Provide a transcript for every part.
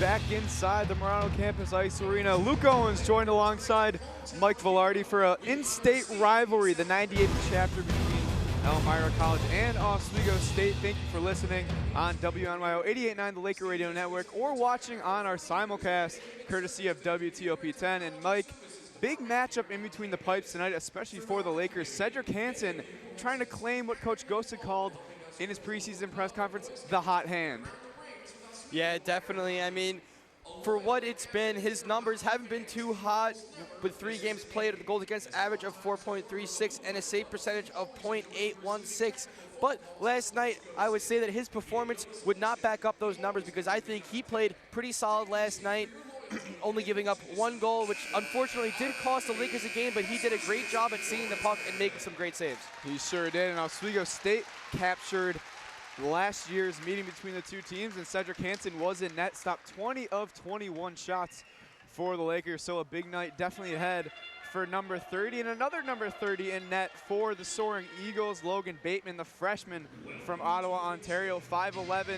back inside the Murano Campus Ice Arena. Luke Owens joined alongside Mike Velarde for an in-state rivalry, the 98th chapter between Elmira College and Oswego State. Thank you for listening on WNYO 88.9, the Laker Radio Network, or watching on our simulcast, courtesy of WTOP 10. And Mike, big matchup in between the pipes tonight, especially for the Lakers. Cedric Hansen trying to claim what Coach Ghost had called in his preseason press conference, the hot hand. Yeah, definitely. I mean, for what it's been, his numbers haven't been too hot with 3 games played, a goals against average of 4.36 and a save percentage of .816. But last night, I would say that his performance would not back up those numbers because I think he played pretty solid last night, only giving up 1 goal, which unfortunately did cost the Lakers a game, but he did a great job at seeing the puck and making some great saves. He sure did, and Oswego State captured last year's meeting between the two teams, and Cedric Hansen was in net, stopped 20 of 21 shots for the Lakers, so a big night definitely ahead for number 30, and another number 30 in net for the Soaring Eagles, Logan Bateman, the freshman from Ottawa, Ontario, 5'11",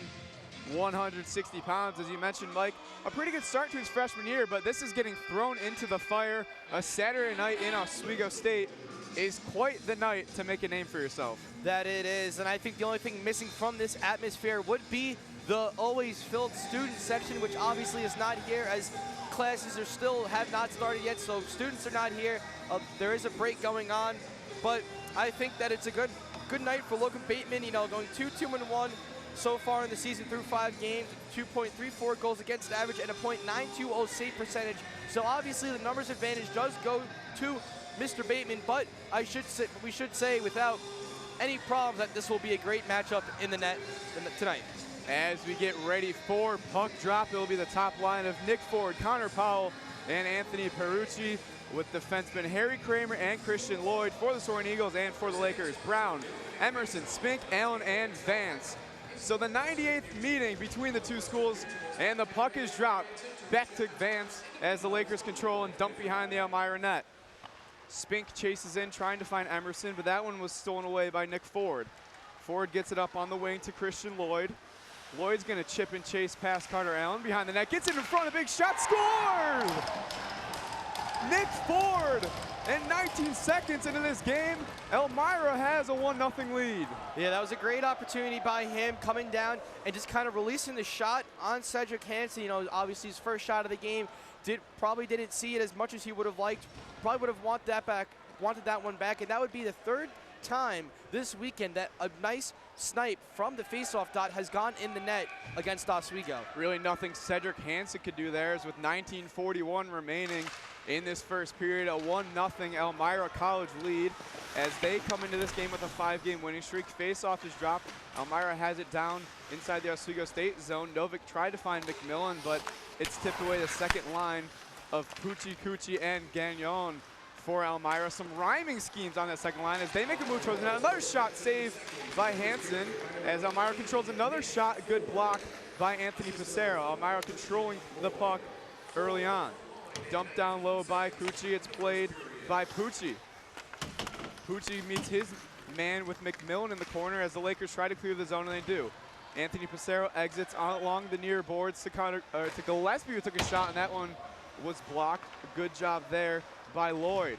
160 pounds, as you mentioned, Mike. A pretty good start to his freshman year, but this is getting thrown into the fire. A Saturday night in Oswego State is quite the night to make a name for yourself. That it is, and I think the only thing missing from this atmosphere would be the always filled student section, which obviously is not here as classes are still have not started yet, so students are not here. There is a break going on, but I think that it's a good night for Logan Bateman, you know, going 2-2-1 so far in the season through 5 games, 2.34 goals against average and a .920 save percentage. So obviously the numbers advantage does go to Mr. Bateman, but we should say without any problems that this will be a great matchup in the net tonight. As we get ready for puck drop, it will be the top line of Nick Ford, Connor Powell, and Anthony Perucci, with defensemen Harry Kramer and Christian Lloyd for the Soaring Eagles, and for the Lakers, Brown, Emerson, Spink, Allen, and Vance. So the 98th meeting between the two schools, and the puck is dropped back to Vance as the Lakers control and dump behind the Elmira net. Spink chases in, trying to find Emerson, but that one was stolen away by Nick Ford. Ford gets it up on the wing to Christian Lloyd. Lloyd's gonna chip and chase past Carter Allen behind the net, gets it in front, a big shot, scored! Nick Ford, and 19 seconds into this game, Elmira has a 1-0 lead. Yeah, that was a great opportunity by him coming down and just kind of releasing the shot on Cedric Hansen. You know, obviously his first shot of the game. Probably didn't see it as much as he would have liked. Probably would have wanted that one back, and that would be the 3rd time this weekend that a nice snipe from the faceoff dot has gone in the net against Oswego. Really nothing Cedric Hansen could do there, as with 19:41 remaining in this first period, a 1-0 Elmira College lead as they come into this game with a 5-game winning streak. Faceoff is dropped. Elmira has it down inside the Oswego State zone. Novik tried to find McMillan, but it's tipped away the second line of Pucci, Cucci, and Gagnon for Elmira. Some rhyming schemes on that second line as they make a move towards the net. Another shot saved by Hansen as Elmira controls another shot. A good block by Anthony Pissarro. Elmira controlling the puck early on. Dumped down low by Cucci. It's played by Pucci. Pucci meets his man with McMillan in the corner as the Lakers try to clear the zone, and they do. Anthony Pissarro exits along the near boards to Gillespie, who took a shot, and that one was blocked. A good job there by Lloyd.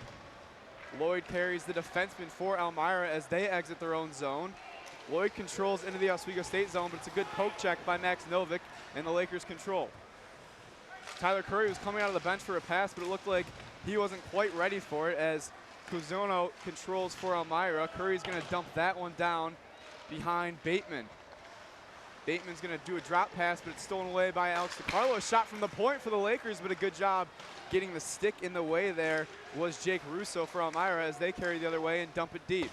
Lloyd carries the defenseman for Elmira as they exit their own zone. Lloyd controls into the Oswego State zone, but it's a good poke check by Max Novik, and the Lakers control. Tyler Curry was coming out of the bench for a pass, but it looked like he wasn't quite ready for it as Cuzono controls for Elmira. Curry's gonna dump that one down behind Bateman. Bateman's gonna do a drop pass, but it's stolen away by Alex DiCarlo. Shot from the point for the Lakers, but a good job getting the stick in the way there was Jake Russo for Elmira as they carry the other way and dump it deep.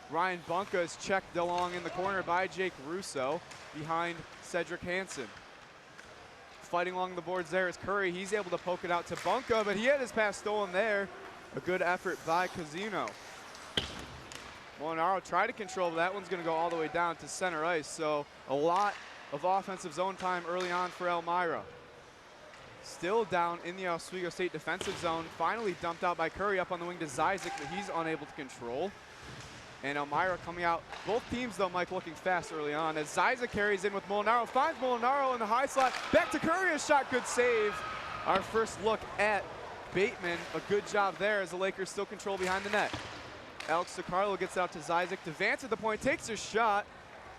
Ryan Bunka is checked along in the corner by Jake Russo behind Cedric Hansen. Fighting along the boards there is Curry. He's able to poke it out to Bunka, but he had his pass stolen there. A good effort by Casino. Molinaro tried to control, but that one's going to go all the way down to center ice. So a lot of offensive zone time early on for Elmira. Still down in the Oswego State defensive zone. Finally dumped out by Curry up on the wing to Zizek, but he's unable to control. And Elmira coming out. Both teams, though, Mike, looking fast early on as Zyza carries in with Molinaro. Finds Molinaro in the high slot. Back to Curry, a shot, good save. Our first look at Bateman. A good job there as the Lakers still control behind the net. Alex DiCarlo gets out to Zyzik. Devance at the point, takes a shot.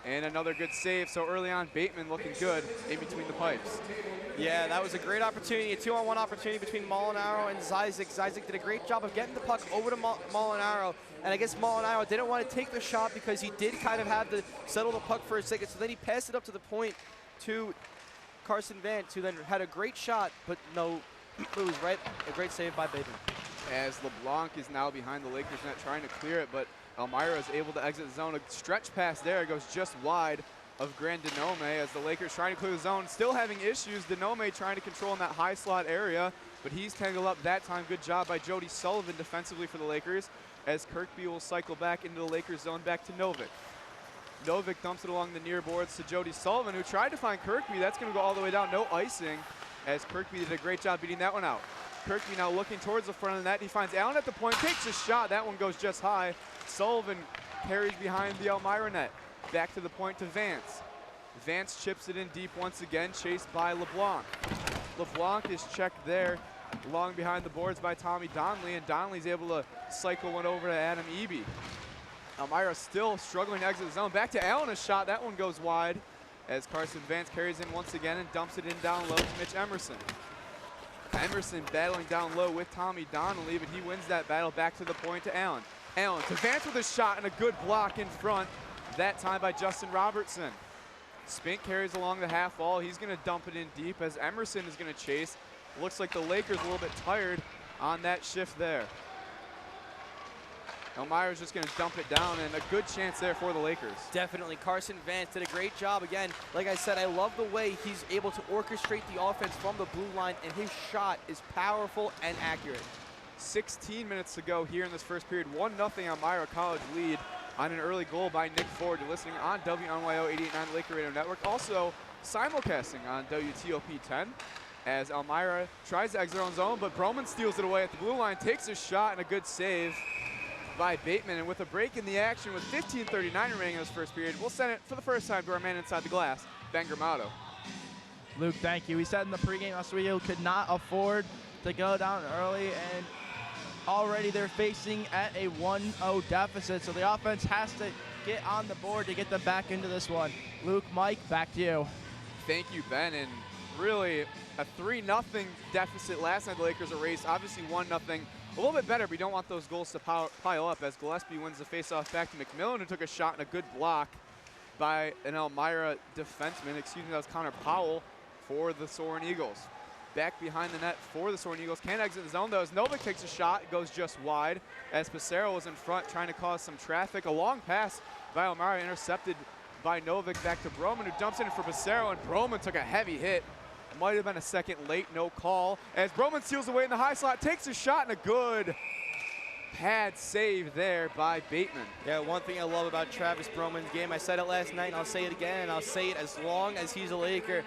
And another good save. So early on, Bateman looking good in between the pipes. Yeah, that was a great opportunity, a 2-on-1 opportunity between Molinaro and Zyzik. Zyzik did a great job of getting the puck over to Molinaro. And I guess Molinaro didn't want to take the shot because he did kind of have to settle the puck for a second. So then he passed it up to the point to Carson Vance, who then had a great shot, but no moves, right? A great save by Bateman. As LeBlanc is now behind the Lakers net trying to clear it, but Elmira is able to exit the zone. A stretch pass there goes just wide of Grand Denome as the Lakers trying to clear the zone. Still having issues. Denome trying to control in that high slot area, but he's tangled up that time. Good job by Jody Sullivan defensively for the Lakers as Kirkby will cycle back into the Lakers zone back to Novick. Novick dumps it along the near boards to Jody Sullivan, who tried to find Kirkby. That's going to go all the way down. No icing as Kirkby did a great job beating that one out. Kirkby now looking towards the front of the net. He finds Allen at the point, takes a shot. That one goes just high. Sullivan carries behind the Elmira net. Back to the point to Vance. Vance chips it in deep once again, chased by LeBlanc. LeBlanc is checked there, long behind the boards by Tommy Donnelly, and Donnelly's able to cycle one over to Adam Eby. Elmira still struggling to exit the zone. Back to Allen, a shot. That one goes wide as Carson Vance carries in once again and dumps it in down low to Mitch Emerson. Emerson battling down low with Tommy Donnelly, but he wins that battle. Back to the point to Allen. Allen to Vance with a shot and a good block in front, that time by Justin Robertson. Spink carries along the half wall. He's going to dump it in deep as Emerson is going to chase. Looks like the Lakers a little bit tired on that shift there. Elmira's just going to dump it down, and a good chance there for the Lakers. Definitely. Carson Vance did a great job. Again, like I said, I love the way he's able to orchestrate the offense from the blue line, and his shot is powerful and accurate. 16 minutes to go here in this first period. 1-0 Elmira College lead on an early goal by Nick Ford. You're listening on WNYO 88.9 Laker Radio Network. Also simulcasting on WTOP 10 as Elmira tries to exit their own zone, but Broman steals it away at the blue line, takes a shot, and a good save by Bateman. And with a break in the action with 15:39 remaining in this first period, we'll send it for the first time to our man inside the glass, Ben Gramato. Luke, thank you. We said in the pregame last week we could not afford to go down early, and already they're facing at a 1-0 deficit, so the offense has to get on the board to get them back into this one. Luke, Mike, back to you. Thank you, Ben. And really a 3-0 deficit last night. The Lakers erased. Obviously 1-0. A little bit better, but we don't want those goals to pile up as Gillespie wins the faceoff back to McMillan, who took a shot and a good block by an Elmira defenseman. Excuse me, that was Connor Powell for the Soaring Eagles. Back behind the net for the Soaring Eagles. Can't exit the zone though as Novik takes a shot. It goes just wide as Pissarro was in front trying to cause some traffic. A long pass by Elmira intercepted by Novik back to Broman, who dumps it in for Pissarro, and Broman took a heavy hit. Might have been a second late, no call. As Broman steals away in the high slot, takes a shot and a good pad save there by Bateman. Yeah, one thing I love about Travis Broman's game, I said it last night and I'll say it again, and I'll say it as long as he's a Laker.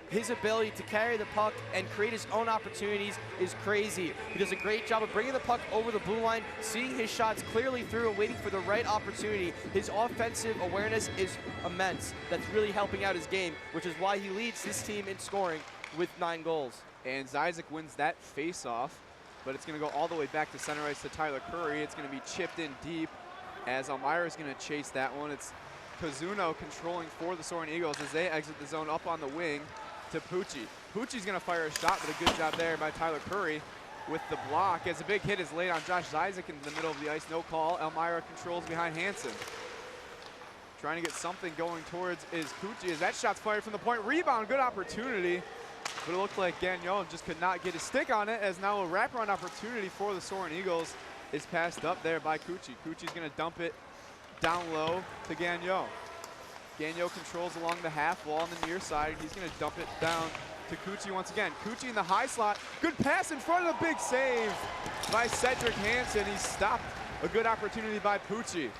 His ability to carry the puck and create his own opportunities is crazy. He does a great job of bringing the puck over the blue line, seeing his shots clearly through and waiting for the right opportunity. His offensive awareness is immense. That's really helping out his game, which is why he leads this team in scoring with 9 goals. And Zyzik wins that face-off, but it's going to go all the way back to center ice to Tyler Curry. It's going to be chipped in deep as Elmira is going to chase that one. It's Kazuno controlling for the Soaring Eagles as they exit the zone up on the wing to Pucci. Pucci's going to fire a shot, but a good job there by Tyler Curry with the block as a big hit is laid on Josh Zyzik into the middle of the ice. No call. Elmira controls behind Hansen. Trying to get something going towards is Pucci as that shot's fired from the point. Rebound, good opportunity, but it looked like Gagnon just could not get his stick on it as now a wraparound opportunity for the Soaring Eagles is passed up there by Cucci. Cucci's going to dump it down low to Gagnon. Gagnon controls along the half wall on the near side. He's going to dump it down to Cucci once again. Cucci in the high slot. Good pass in front of the big save by Cedric Hansen. He stopped a good opportunity by Pucci.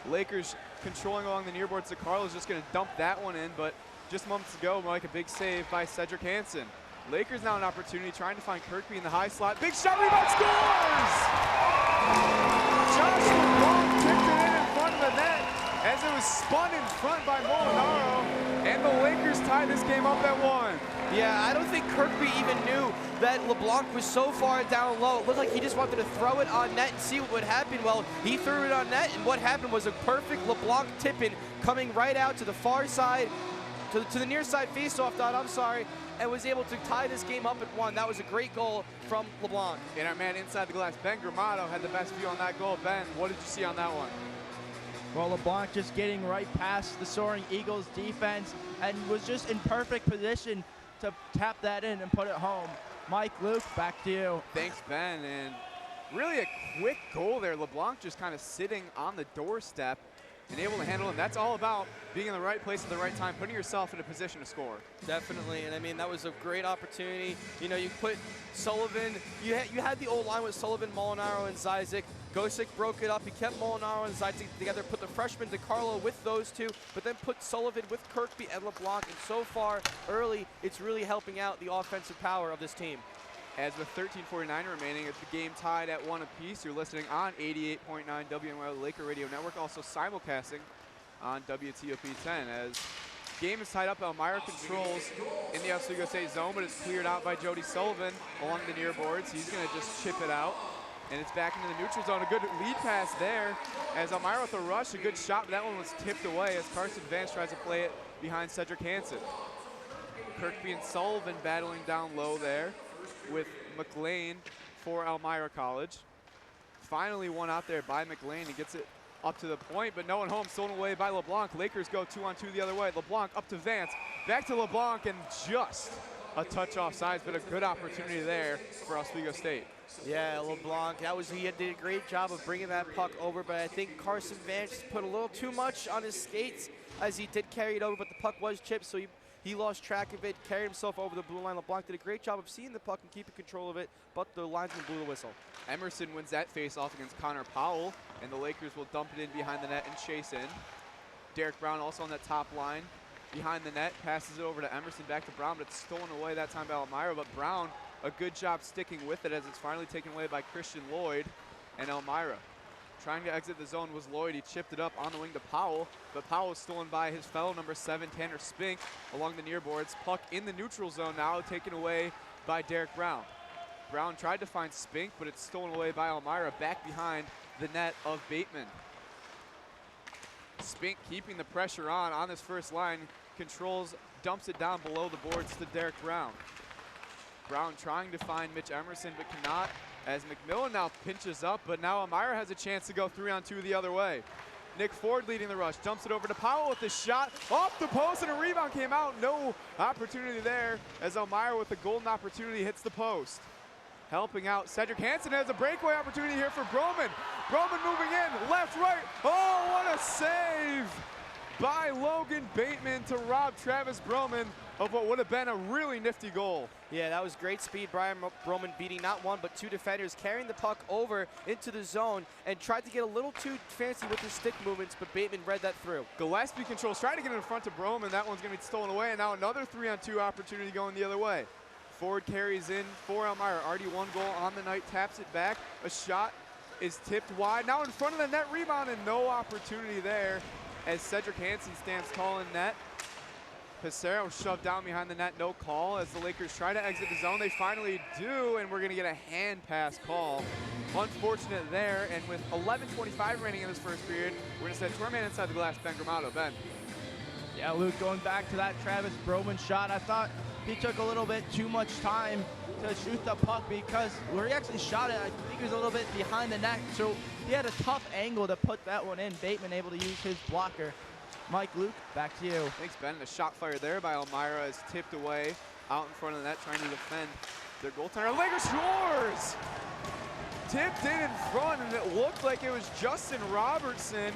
Lakers controlling along the near boards. Carlos just going to dump that one in, but just moments ago, like a big save by Cedric Hansen. Lakers now an opportunity trying to find Kirkby in the high slot. Big shot, rebound, scores! Josh LeBlanc tipped it in front of the net as it was spun in front by Molinaro, and the Lakers tied this game up at 1. Yeah, I don't think Kirkby even knew that LeBlanc was so far down low. It looked like he just wanted to throw it on net and see what would happen. Well, he threw it on net, and what happened was a perfect LeBlanc tip-in coming right out to the far side, to the near side face-off dot, I'm sorry, and was able to tie this game up at 1. That was a great goal from LeBlanc. And our man inside the glass, Ben Gramato, had the best view on that goal. Ben, what did you see on that one? Well, LeBlanc just getting right past the Soaring Eagles defense and was just in perfect position to tap that in and put it home. Mike, Luke, back to you. Thanks, Ben. And really a quick goal there. LeBlanc just kind of sitting on the doorstep and able to handle it. That's all about being in the right place at the right time, putting yourself in a position to score. Definitely, and I mean, that was a great opportunity. You know, you put Sullivan, you had the old line with Sullivan, Molinaro, and Zizek. Gosick broke it up. He kept Molinaro and Zizek together, put the freshman DeCarlo with those two, but then put Sullivan with Kirkby and LeBlanc, and so far, early, it's really helping out the offensive power of this team. As with 13:49 remaining, it's the game tied at 1 apiece. You're listening on 88.9 WNYL Laker Radio Network, also simulcasting on WTOP 10. As game is tied up, Elmira controls in the Oswego State zone, but it's cleared out by Jody Sullivan along the near boards. He's going to just chip it out, and it's back into the neutral zone. A good lead pass there as Elmira with a rush, a good shot, but that one was tipped away as Carson Vance tries to play it behind Cedric Hansen. Kirkby and Sullivan battling down low there with McLean for Elmira College. Finally one out there by McLean. He gets it up to the point, but no one home, stolen away by LeBlanc. Lakers go 2-on-2 the other way. LeBlanc up to Vance, back to LeBlanc, and just a touch off sides, but a good opportunity there for Oswego State. Yeah, LeBlanc, he did a great job of bringing that puck over, but I think Carson Vance put a little too much on his skates as he did carry it over, but the puck was chipped, so he lost track of it, carried himself over the blue line. LeBlanc did a great job of seeing the puck and keeping control of it, but the linesman blew the whistle. Emerson wins that face-off against Connor Powell, and the Lakers will dump it in behind the net and chase in. Derek Brown also on that top line behind the net, passes it over to Emerson, back to Brown, but it's stolen away that time by Elmira, but Brown, a good job sticking with it as it's finally taken away by Christian Lloyd and Elmira. Trying to exit the zone was Lloyd. He chipped it up on the wing to Powell, but Powell was stolen by his fellow number 7, Tanner Spink, along the near boards. Puck in the neutral zone now, taken away by Derek Brown. Brown tried to find Spink, but it's stolen away by Elmira, back behind the net of Bateman. Spink keeping the pressure on this first line, controls, dumps it down below the boards to Derek Brown. Brown trying to find Mitch Emerson, but cannot, as McMillan now pinches up, but now Elmira has a chance to go 3-on-2 the other way. Nick Ford leading the rush, dumps it over to Powell with the shot, off the post, and a rebound came out. No opportunity there as Elmira with the golden opportunity hits the post. Helping out, Cedric Hansen has a breakaway opportunity here for Broman. Broman moving in, left, right. Oh, what a save by Logan Bateman to rob Travis Broman of what would have been a really nifty goal. Yeah, that was great speed. Brian Broman beating not one, but two defenders, carrying the puck over into the zone and tried to get a little too fancy with his stick movements, but Bateman read that through. Gillespie controls, trying to get in front of Broman. That one's going to be stolen away, and now another 3-on-2 opportunity going the other way. Ford carries in for Elmira. Already one goal on the night, taps it back. A shot is tipped wide. Now in front of the net, rebound, and no opportunity there as Cedric Hansen stands tall in net. Pissarro shoved down behind the net, no call. As the Lakers try to exit the zone, they finally do, and we're going to get a hand pass call. Unfortunate there, and with 11:25 remaining in this first period, we're going to send to our man inside the glass, Ben Gramato. Ben. Yeah, Luke, going back to that Travis Broman shot, I thought he took a little bit too much time to shoot the puck because where he actually shot it, I think he was a little bit behind the net, so he had a tough angle to put that one in. Bateman able to use his blocker. Mike, Luke, back to you. Thanks, Ben. The shot fired there by Elmira is tipped away out in front of the net, trying to defend their goaltender. Lakers scores! Tipped in front, and it looked like it was Justin Robertson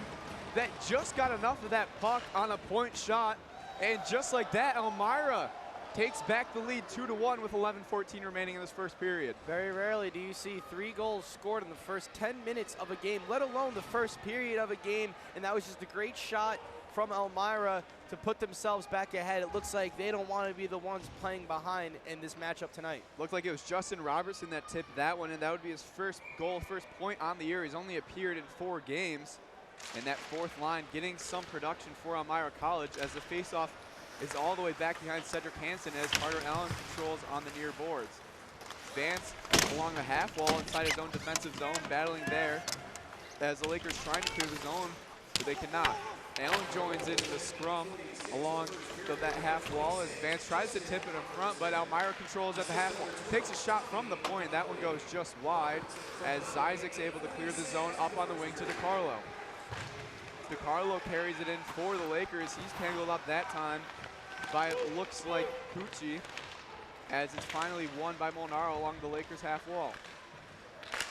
that just got enough of that puck on a point shot. And just like that, Elmira takes back the lead 2-1 with 11:14 remaining in this first period. Very rarely do you see 3 goals scored in the first 10 minutes of a game, let alone the first period of a game. And that was just a great shot from Elmira to put themselves back ahead. It looks like they don't want to be the ones playing behind in this matchup tonight. Looked like it was Justin Robertson that tipped that one, and that would be his first goal, first point on the year. He's only appeared in 4 games. And that fourth line getting some production for Elmira College as the faceoff is all the way back behind Cedric Hansen as Carter Allen controls on the near boards. Vance along the half wall inside his own defensive zone, battling there as the Lakers trying to clear the zone, but they cannot. Allen joins into the scrum along that half wall as Vance tries to tip it in front, but Elmira controls at the half wall. Takes a shot from the point. That one goes just wide as Zizek's able to clear the zone up on the wing to DiCarlo. DiCarlo carries it in for the Lakers. He's tangled up that time by, it looks like, Cucci, as it's finally won by Molnaro along the Lakers half wall.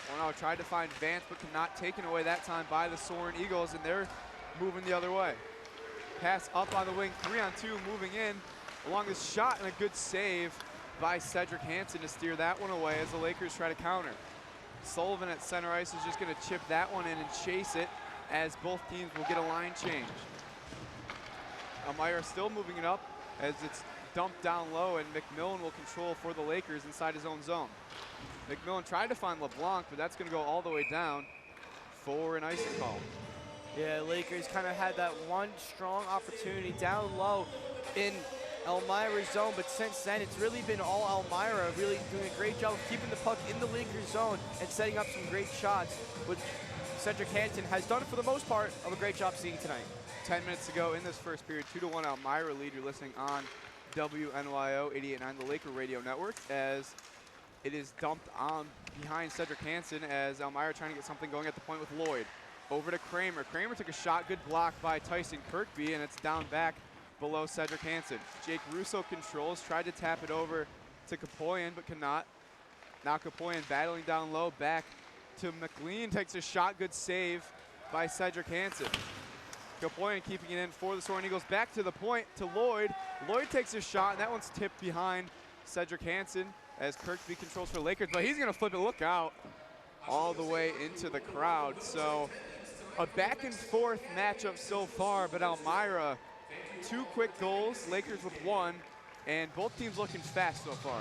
Molnaro tried to find Vance, but cannot, taken away that time by the Soaring Eagles, and they're moving the other way. Pass up on the wing, 3-on-2, moving in along this shot, and a good save by Cedric Hansen to steer that one away as the Lakers try to counter. Sullivan at center ice is just gonna chip that one in and chase it, as both teams will get a line change. Elmira still moving it up as it's dumped down low, and McMillan will control for the Lakers inside his own zone. McMillan tried to find LeBlanc, but that's going to go all the way down for an icing call. Yeah, Lakers kind of had that one strong opportunity down low in Elmira's zone, but since then it's really been all Elmira, really doing a great job of keeping the puck in the Lakers zone and setting up some great shots, which Cedric Hansen has done for the most part of a great job seeing tonight. 10 minutes to go in this first period, 2-1 Elmira lead. You're listening on WNYO 88.9, the Laker Radio Network, as it is dumped on behind Cedric Hansen as Elmira trying to get something going at the point with Lloyd. Over to Kramer. Kramer took a shot, good block by Tyson Kirkby, and it's down back below Cedric Hansen. Jake Russo controls, tried to tap it over to Kapoyan, but cannot. Now Kapoyan battling down low, back to McLean, takes a shot, good save by Cedric Hansen. Kapoyan keeping it in for the Soaring Eagles, back to the point to Lloyd. Lloyd takes a shot, and that one's tipped behind Cedric Hansen as Kirkby controls for Lakers, but he's gonna flip it, look out, all the way into the crowd. So a back and forth matchup so far, but Elmira, 2 quick goals, Lakers with 1, and both teams looking fast so far.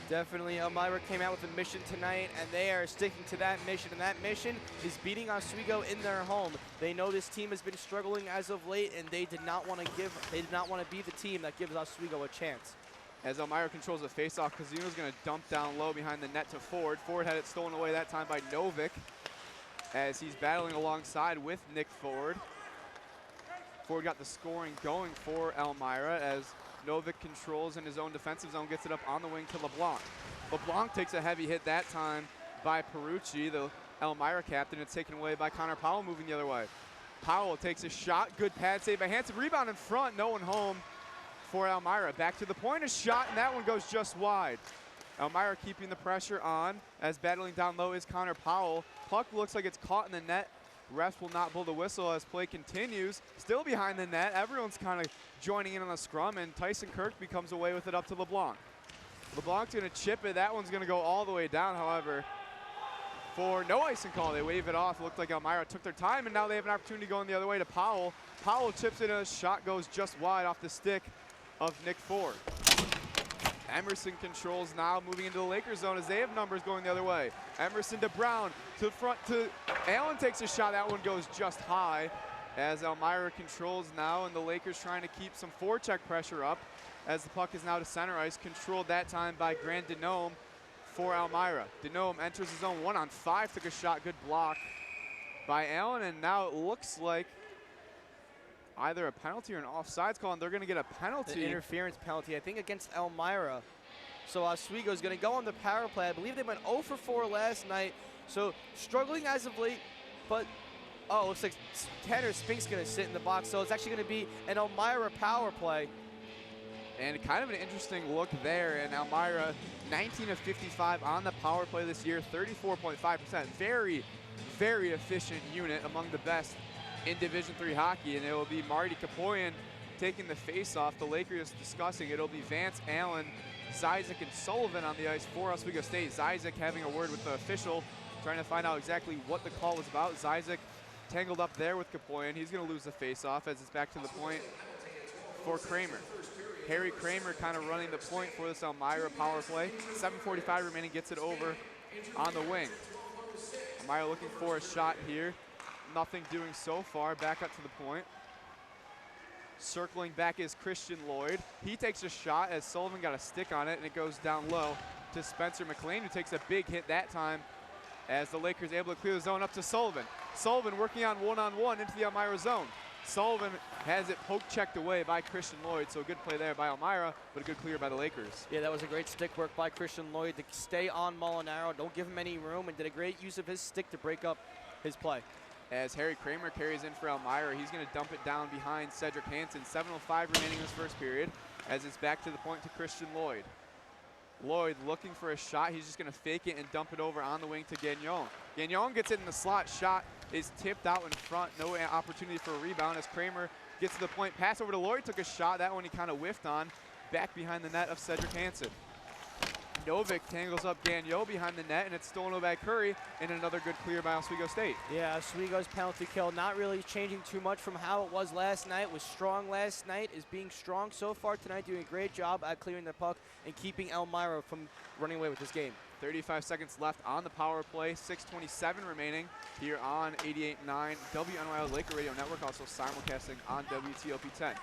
Definitely, Elmira came out with a mission tonight, and they are sticking to that mission, and that mission is beating Oswego in their home. They know this team has been struggling as of late, and they did not want to be the team that gives Oswego a chance. As Elmira controls the faceoff, Kazuno's gonna dump down low behind the net to Ford. Ford had it stolen away that time by Novick as he's battling alongside with Nick Ford. Ford got the scoring going for Elmira as Novick controls in his own defensive zone, gets it up on the wing to LeBlanc. LeBlanc takes a heavy hit that time by Perucci, the Elmira captain. It's taken away by Connor Powell moving the other way. Powell takes a shot, good pad save by Hansen. Rebound in front, no one home for Elmira. Back to the point, a shot, and that one goes just wide. Elmira keeping the pressure on as battling down low is Connor Powell. Puck looks like it's caught in the net. Refs will not blow the whistle as play continues. Still behind the net. Everyone's kind of joining in on the scrum, and Tyson Kirkby comes away with it up to LeBlanc. LeBlanc's going to chip it. That one's going to go all the way down, however, for no icing call. They wave it off. It looked like Elmira took their time, and now they have an opportunity going the other way to Powell. Powell chips it, and a shot goes just wide off the stick of Nick Ford. Emerson controls now, moving into the Lakers zone as they have numbers going the other way. Emerson to Brown, to the front to Allen, takes a shot. That one goes just high as Elmira controls now, and the Lakers trying to keep some forecheck pressure up as the puck is now to center ice, controlled that time by Grant Denome for Elmira. Denome enters his own 1-on-5, took a shot, good block by Allen, and now it looks like either a penalty or an offsides call, and they're going to get a penalty. The interference penalty, I think, against Elmira. So Oswego is going to go on the power play. I believe they went 0 for 4 last night, so struggling as of late, but oh, looks like Tanner Spink's going to sit in the box, so it's actually going to be an Elmira power play. And kind of an interesting look there, and Elmira 19 of 55 on the power play this year, 34.5%. Very, very efficient unit, among the best in Division III hockey, and it will be Marty Kapoyan taking the face-off. The Lakers discussing. It'll be Vance, Allen, Zizek, and Sullivan on the ice for Oswego State. Zizek having a word with the official, trying to find out exactly what the call was about. Zizek tangled up there with Kapoyan. He's going to lose the face-off as it's back to the point for Kramer. Harry Kramer kind of running the point for this Elmira power play. 7:45 remaining, gets it over on the wing. Elmira looking for a shot here. Nothing doing so far. Back up to the point. Circling back is Christian Lloyd. He takes a shot as Sullivan got a stick on it, and it goes down low to Spencer McLean, who takes a big hit that time as the Lakers able to clear the zone up to Sullivan. Sullivan working on one-on-one into the Elmira zone. Sullivan has it poke checked away by Christian Lloyd, so a good play there by Elmira, but a good clear by the Lakers. Yeah, that was a great stick work by Christian Lloyd to stay on Molinaro, don't give him any room, and did a great use of his stick to break up his play. As Harry Kramer carries in for Elmira, he's going to dump it down behind Cedric Hansen. 7:05 remaining in this first period, as it's back to the point to Christian Lloyd. Lloyd looking for a shot. He's just going to fake it and dump it over on the wing to Gagnon. Gagnon gets it in the slot. Shot is tipped out in front. No opportunity for a rebound as Kramer gets to the point. Pass over to Lloyd. Took a shot. That one he kind of whiffed on. Back behind the net of Cedric Hansen. Novik tangles up Gagnon behind the net, and it's stolen away by Curry, and another good clear by Oswego State. Yeah, Oswego's penalty kill not really changing too much from how it was last night. Was strong last night, is being strong so far tonight, doing a great job at clearing the puck and keeping Elmira from running away with this game. 35 seconds left on the power play, 6:27 remaining here on 88.9 WNYL Laker Radio Network, also simulcasting on WTOP 10.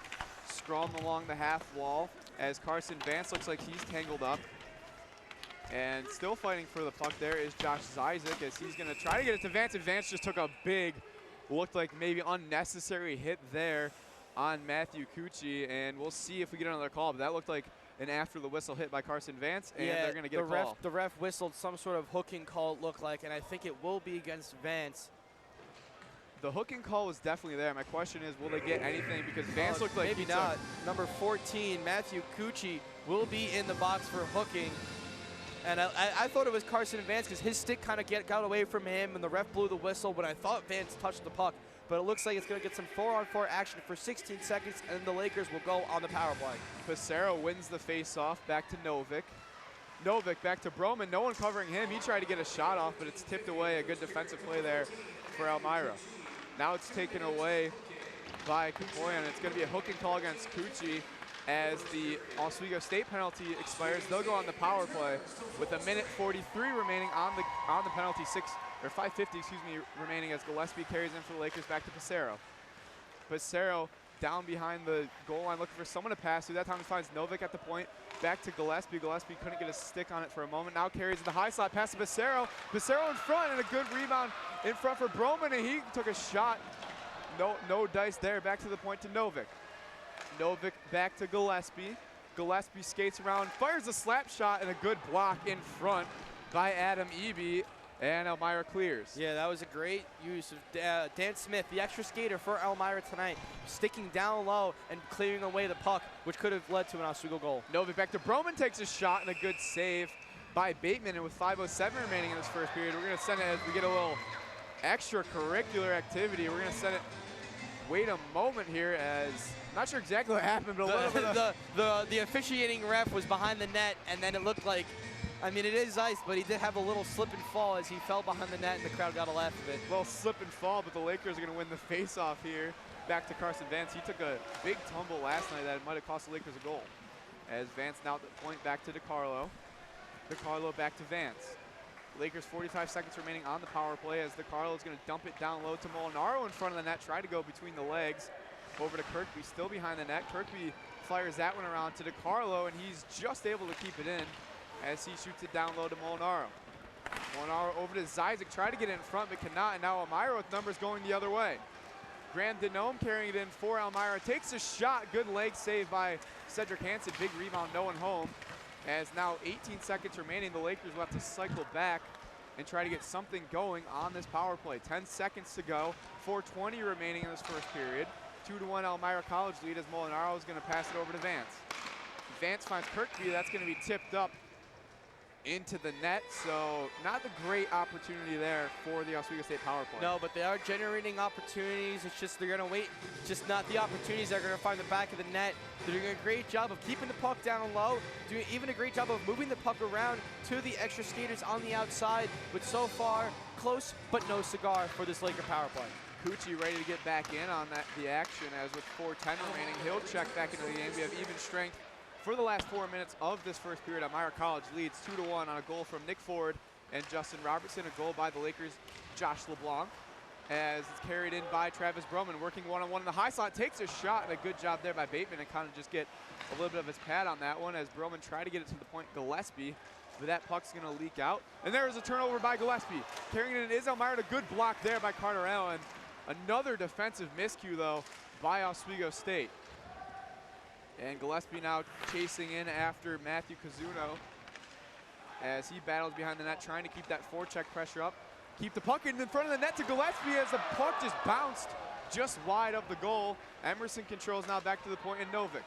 Scrum along the half wall as Carson Vance looks like he's tangled up. And still fighting for the puck there is Josh Zyzik as he's going to try to get it to Vance, and Vance just took a big, looked like maybe unnecessary hit there on Matthew Cucci, and we'll see if we get another call, but that looked like an after the whistle hit by Carson Vance, and they're going to get a call. The ref whistled some sort of hooking call, it looked like, and I think it will be against Vance. The hooking call was definitely there. My question is, will they get anything? Because Vance looked like maybe not. Number 14, Matthew Cucci, will be in the box for hooking. And I thought it was Carson Vance because his stick kind of got away from him, and the ref blew the whistle, but I thought Vance touched the puck. But it looks like it's going to get some 4-on-4 action for 16 seconds, and the Lakers will go on the power play. Pissarro wins the face-off back to Novik. Novik back to Broman. No one covering him. He tried to get a shot off, but it's tipped away. A good defensive play there for Elmira. Now it's taken away by Kapoyan. It's going to be a hooking call against Cucci. As the Oswego State penalty expires, they'll go on the power play with 1:43 remaining on the penalty, 5:50 remaining as Gillespie carries in for the Lakers back to Pissarro. Pissarro down behind the goal line looking for someone to pass to. That time he finds Novik at the point. Back to Gillespie. Gillespie couldn't get a stick on it for a moment. Now carries the high slot pass to Pissarro. Pissarro in front, and a good rebound in front for Broman, and he took a shot. No dice there. Back to the point to Novik. Novik back to Gillespie. Gillespie skates around, fires a slap shot, and a good block in front by Adam Eby, and Elmira clears. Yeah, that was a great use of Dan Smith, the extra skater for Elmira tonight, sticking down low and clearing away the puck, which could have led to an Oswego goal. Novik back to Broman, takes a shot, and a good save by Bateman, and with 5:07 remaining in this first period, we're going to send it as we get a little extracurricular activity. We're going to send it. Wait a moment here as, not sure exactly what happened, but a little bit the officiating ref was behind the net, and then it looked like, I mean, it is ice, but he did have a little slip and fall as he fell behind the net, and the crowd got a laugh of it. A little slip and fall, but the Lakers are going to win the face-off here. Back to Carson Vance. He took a big tumble last night that might have cost the Lakers a goal. As Vance now at the point back to DiCarlo. DiCarlo back to Vance. Lakers 45 seconds remaining on the power play as DiCarlo is going to dump it down low to Molinaro in front of the net, try to go between the legs. Over to Kirkby, still behind the net. Kirkby fires that one around to DiCarlo, and he's just able to keep it in as he shoots it down low to Molinaro. Molinaro over to Zyzik, try to get it in front, but cannot, and now Elmira with numbers going the other way. Graham Denome carrying it in for Elmira, takes a shot, good leg save by Cedric Hansen, big rebound, no one home. As now 18 seconds remaining, the Lakers will have to cycle back and try to get something going on this power play. 10 seconds to go, 4:20 remaining in this first period. 2-1 Elmira College lead as Molinaro is going to pass it over to Vance. Vance finds Kirkby, that's going to be tipped up into the net, so not the great opportunity there for the Oswego State power play. No, but they are generating opportunities. It's just they're going to wait, just not the opportunities they're going to find the back of the net. They're doing a great job of keeping the puck down low, doing even a great job of moving the puck around to the extra skaters on the outside, but so far, close but no cigar for this Laker power play. Cucci ready to get back in on the action, as with 4:10 remaining, he'll check back into the game. We have even strength for the last 4 minutes of this first period. Elmira College leads 2-1 on a goal from Nick Ford and Justin Robertson, a goal by the Lakers' Josh LeBlanc, as it's carried in by Travis Broman, working one-on-one in the high slot, takes a shot, and a good job there by Bateman, and kind of just get a little bit of his pad on that one, as Broman tried to get it to the point Gillespie, but that puck's gonna leak out. And there is a turnover by Gillespie. Carrying it in is Elmira, a good block there by Carter Allen. Another defensive miscue though by Oswego State. And Gillespie now chasing in after Matthew Kazuno as he battles behind the net, trying to keep that forecheck pressure up. Keep the puck in front of the net to Gillespie as the puck just bounced just wide of the goal. Emerson controls now back to the point, and Novick.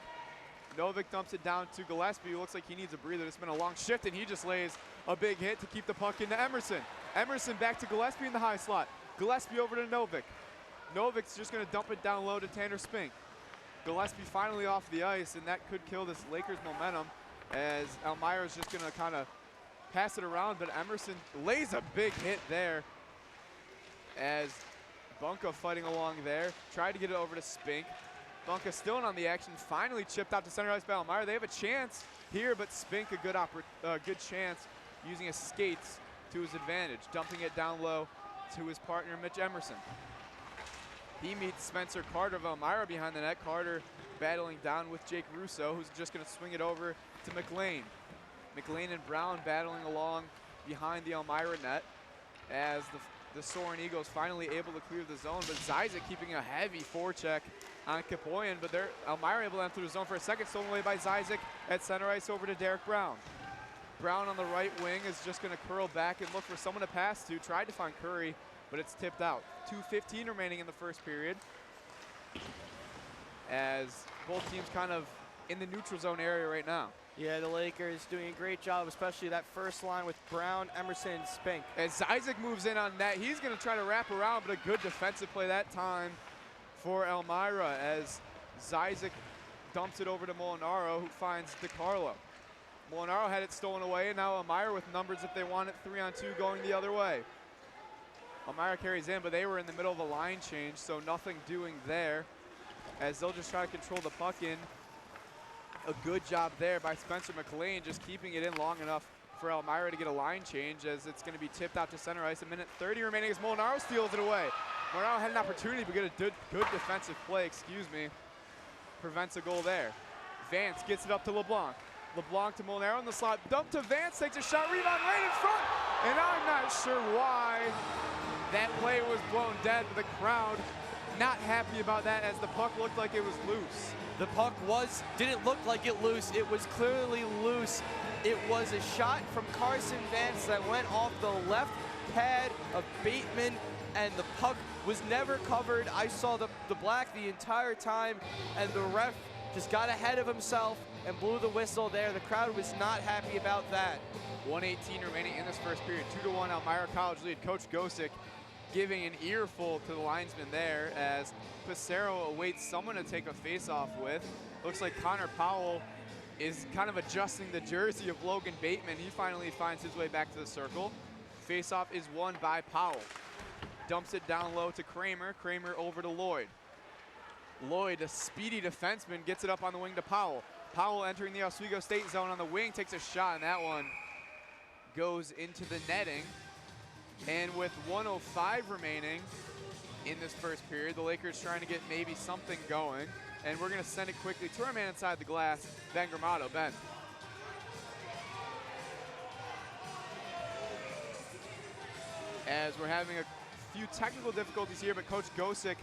Novick dumps it down to Gillespie. Looks like he needs a breather. It's been a long shift, and he just lays a big hit to keep the puck into Emerson. Emerson back to Gillespie in the high slot. Gillespie over to Novick. Novick's just going to dump it down low to Tanner Spink. Gillespie finally off the ice, and that could kill this Lakers momentum, as Elmira's just going to kind of pass it around, but Emerson lays a big hit there as Bunka fighting along there. Tried to get it over to Spink. Bunka still in on the action, finally chipped out to center ice by Elmira. They have a chance here, but Spink a good chance using his skates to his advantage, dumping it down low to his partner, Mitch Emerson. He meets Spencer Carter of Elmira behind the net. Carter battling down with Jake Russo, who's just gonna swing it over to McLean. McLean and Brown battling along behind the Elmira net as the Soaring Eagles finally able to clear the zone, but Zizek keeping a heavy forecheck on Kapoyan, but Elmira able to enter the zone for a second, stolen away by Zizek at center ice over to Derek Brown. Brown on the right wing is just gonna curl back and look for someone to pass to, tried to find Curry, but it's tipped out. 2:15 remaining in the first period, as both teams kind of in the neutral zone area right now. Yeah, the Lakers doing a great job, especially that first line with Brown, Emerson, and Spink. As Isaac moves in on net, he's going to try to wrap around, but a good defensive play that time for Elmira, as Zizek dumps it over to Molinaro, who finds DiCarlo. Molinaro had it stolen away, and now Elmira with numbers if they want it 3-on-2 going the other way. Elmira carries in, but they were in the middle of a line change, so nothing doing there, as they'll just try to control the puck in. A good job there by Spencer McLean, just keeping it in long enough for Elmira to get a line change, as it's going to be tipped out to center ice. 1:30 remaining as Molinaro steals it away. Molinaro had an opportunity to get a good defensive play, prevents a goal there. Vance gets it up to LeBlanc. LeBlanc to Molinaro in the slot, dump to Vance, takes a shot, rebound right in front, and I'm not sure why that play was blown dead, but the crowd not happy about that, as the puck looked like it was loose. The puck didn't look like it loose. It was clearly loose. It was a shot from Carson Vance that went off the left pad of Bateman, and the puck was never covered. I saw the black the entire time, and the ref just got ahead of himself and blew the whistle there. The crowd was not happy about that. 1:18 remaining in this first period. 2-1 Elmira College lead. Coach Gosick giving an earful to the linesman there, as Pissarro awaits someone to take a face-off with. Looks like Connor Powell is kind of adjusting the jersey of Logan Bateman. He finally finds his way back to the circle. Face-off is won by Powell. Dumps it down low to Kramer. Kramer over to Lloyd. Lloyd, a speedy defenseman, gets it up on the wing to Powell. Powell entering the Oswego State zone on the wing, takes a shot, and that one goes into the netting. And with 1:05 remaining in this first period, the Lakers trying to get maybe something going. And we're going to send it quickly to our man inside the glass, Ben Gramato. Ben. As we're having a few technical difficulties here, but Coach Gosick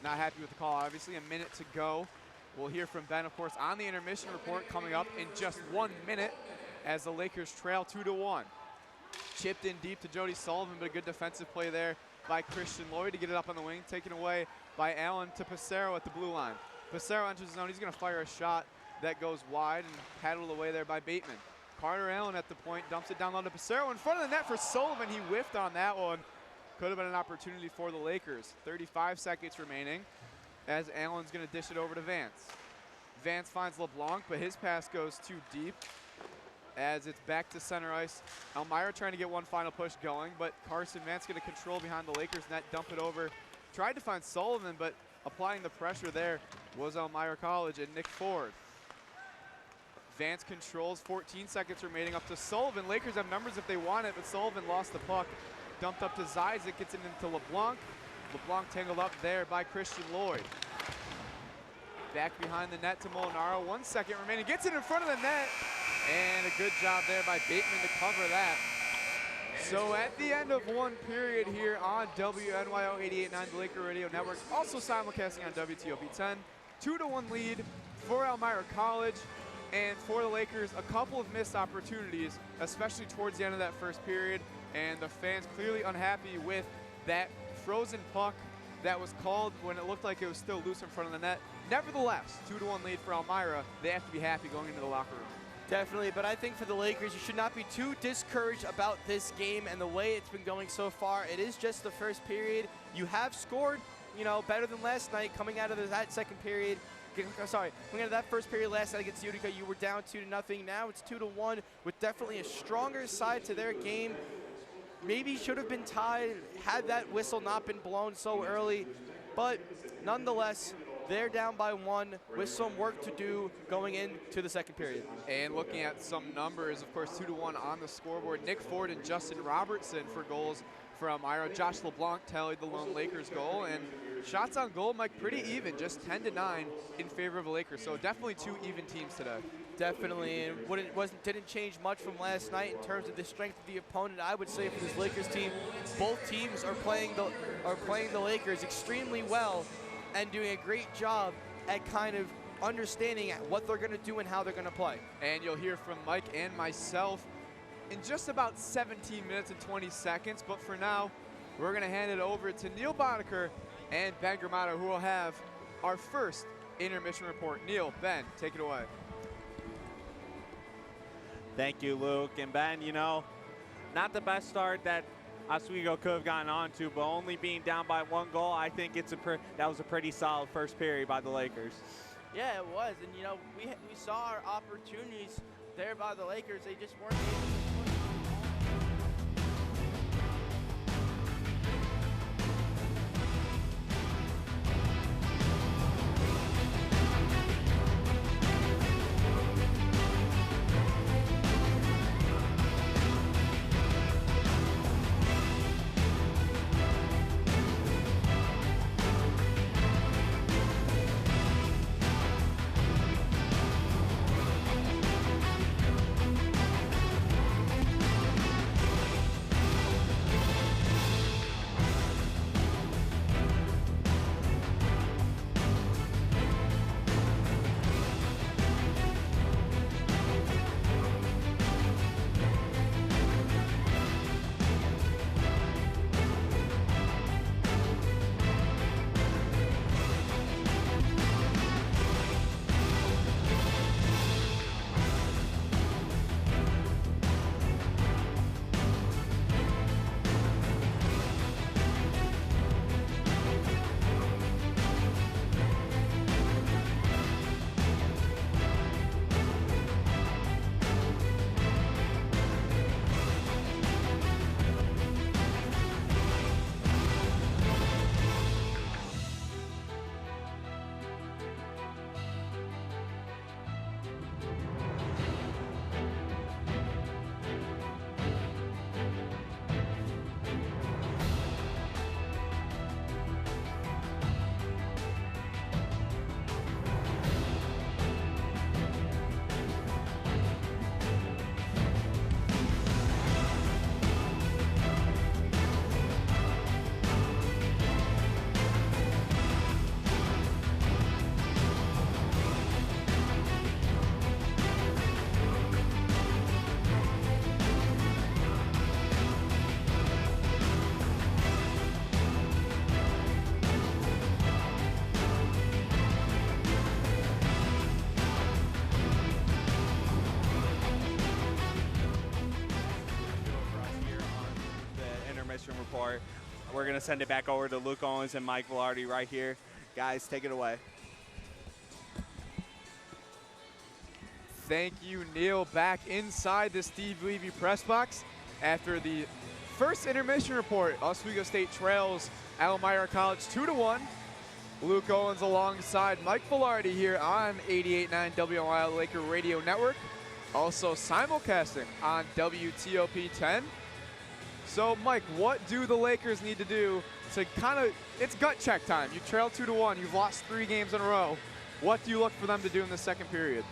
not happy with the call. Obviously, a minute to go. We'll hear from Ben, of course, on the intermission report coming up in just 1 minute as the Lakers trail 2-1. Chipped in deep to Jody Sullivan, but a good defensive play there by Christian Lloyd to get it up on the wing, taken away by Allen to Pissarro at the blue line. Pissarro enters the zone. He's going to fire a shot that goes wide and paddled away there by Bateman. Carter Allen at the point, dumps it down low to Pissarro in front of the net for Sullivan. He whiffed on that one. Could have been an opportunity for the Lakers. 35 seconds remaining as Allen's going to dish it over to Vance. Vance finds LeBlanc, but his pass goes too deep as it's back to center ice. Elmira trying to get one final push going, but Carson Vance going to control behind the Lakers net, dump it over tried to find Sullivan, but applying the pressure there was Elmira College and Nick Ford. Vance controls, 14 seconds remaining, up to Sullivan. Lakers have numbers if they want it, but Sullivan lost the puck. Dumped up to Zizek, gets it into LeBlanc. LeBlanc tangled up there by Christian Lloyd. Back behind the net to Molinaro, 1 second remaining, gets it in front of the net, and a good job there by Bateman to cover that. So at the end of one period here on WNYO 88.9, the Laker Radio Network, also simulcasting on WTOP 10, 2-1 lead for Elmira College. And for the Lakers, a couple of missed opportunities, especially towards the end of that first period, and the fans clearly unhappy with that frozen puck that was called when it looked like it was still loose in front of the net. Nevertheless, 2-1 lead for Elmira. They have to be happy going into the locker room. Definitely, but I think for the Lakers, you should not be too discouraged about this game and the way it's been going so far. It is just the first period. You have scored, better than last night coming out of that second period. Sorry, coming out of that first period last night against Utica, you were down 2-0. Now it's 2-1 with definitely a stronger side to their game. Maybe should have been tied had that whistle not been blown so early, but nonetheless, they're down by 1 with some work to do going into the second period. And looking at some numbers, of course, 2-1 on the scoreboard. Nick Ford and Justin Robertson for goals for Elmira. Josh LeBlanc tallied the lone Lakers goal, and shots on goal, Mike, pretty even, just 10-9 in favor of the Lakers. So definitely two even teams today. Definitely, and didn't change much from last night in terms of the strength of the opponent. I would say for this Lakers team, both teams are playing the Lakers extremely well and doing a great job at kind of understanding what they're going to do and how they're going to play. And you'll hear from Mike and myself in just about 17 minutes and 20 seconds. But for now, we're going to hand it over to Neil Boddicker and Ben Gramato, who will have our first intermission report. Neil, Ben, take it away. Thank you, Luke. And Ben, not the best start that Oswego could have gotten on to, but only being down by 1 goal, I think that was a pretty solid first period by the Lakers. Yeah, it was. And, we saw our opportunities there by the Lakers. They just weren't able to put Report. We're going to send it back over to Luke Owens and Mike Velarde right here. Guys, take it away. Thank you, Neil. Back inside the Steve Levy press box after the first intermission report. Oswego State trails Elmira College 2-1. Luke Owens alongside Mike Velarde here on 88.9 WMI Laker Radio Network. Also simulcasting on WTOP 10. So Mike, what do the Lakers need to do to it's gut check time. You trail 2-1, you've lost 3 games in a row. What do you look for them to do in the second period?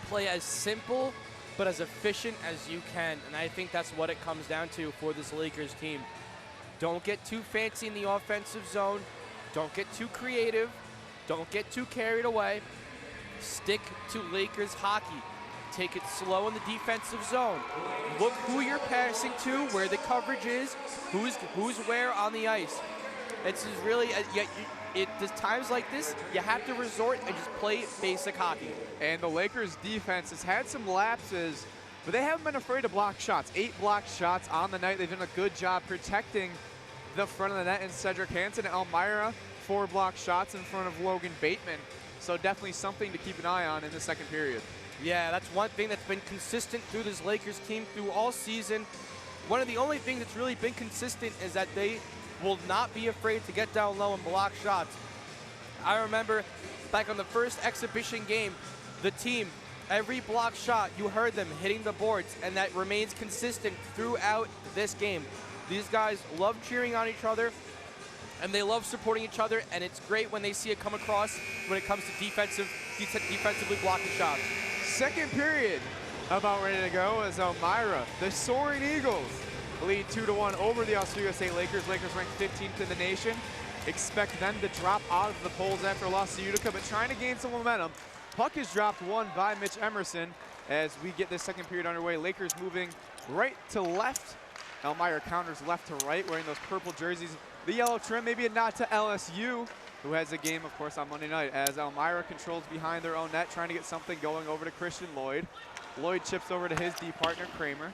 Play as simple but as efficient as you can, and I think that's what it comes down to for this Lakers team. Don't get too fancy in the offensive zone. Don't get too creative. Don't get too carried away. Stick to Lakers hockey. Take it slow in the defensive zone. Look who you're passing to, where the coverage is, who's where on the ice. It's just really, there's times like this, you have to resort and just play basic hockey. And the Lakers defense has had some lapses, but they haven't been afraid to block shots. 8 blocked shots on the night. They've done a good job protecting the front of the net. And Cedric Hansen, Elmira, 4 blocked shots in front of Logan Bateman. So definitely something to keep an eye on in the second period. Yeah, that's one thing that's been consistent through this Lakers team through all season. One of the only things that's really been consistent is that they will not be afraid to get down low and block shots. I remember back on the first exhibition game, the team, every block shot, you heard them hitting the boards, and that remains consistent throughout this game. These guys love cheering on each other, and they love supporting each other, and it's great when they see it come across when it comes to defensively blocking shots. Second period about ready to go as Elmira, the Soaring Eagles, lead 2-1 over the Oswego State Lakers. Lakers ranked 15th in the nation. Expect them to drop out of the polls after a loss to Utica, but trying to gain some momentum. Puck is dropped 1 by Mitch Emerson as we get this second period underway. Lakers moving right to left. Elmira counters left to right, wearing those purple jerseys. The yellow trim, maybe a nod to LSU, who has a game, of course, on Monday night, as Elmira controls behind their own net, trying to get something going over to Christian Lloyd. Lloyd chips over to his D partner, Kramer.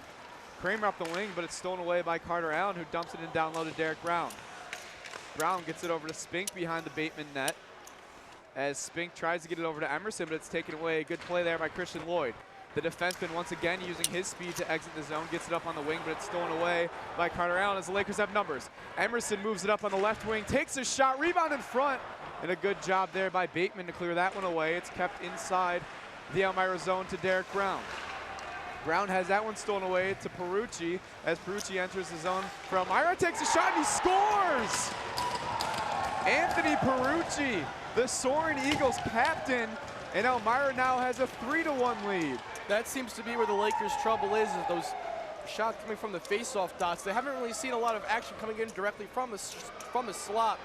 Kramer up the wing, but it's stolen away by Carter Allen, who dumps it in down low to Derek Brown. Brown gets it over to Spink behind the Bateman net, as Spink tries to get it over to Emerson, but it's taken away. A good play there by Christian Lloyd. The defenseman once again using his speed to exit the zone, gets it up on the wing, but it's stolen away by Carter Allen as the Lakers have numbers. Emerson moves it up on the left wing, takes a shot, rebound in front, and a good job there by Bateman to clear that one away. It's kept inside the Elmira zone to Derek Brown. Brown has that one stolen away to Perucci as Perucci enters the zone for Elmira, takes a shot and he scores! Anthony Perucci, the Soaring Eagles captain, and Elmira now has a 3-1 lead. That seems to be where the Lakers' trouble is those shots coming from the face-off dots. They haven't really seen a lot of action coming in directly from the slot,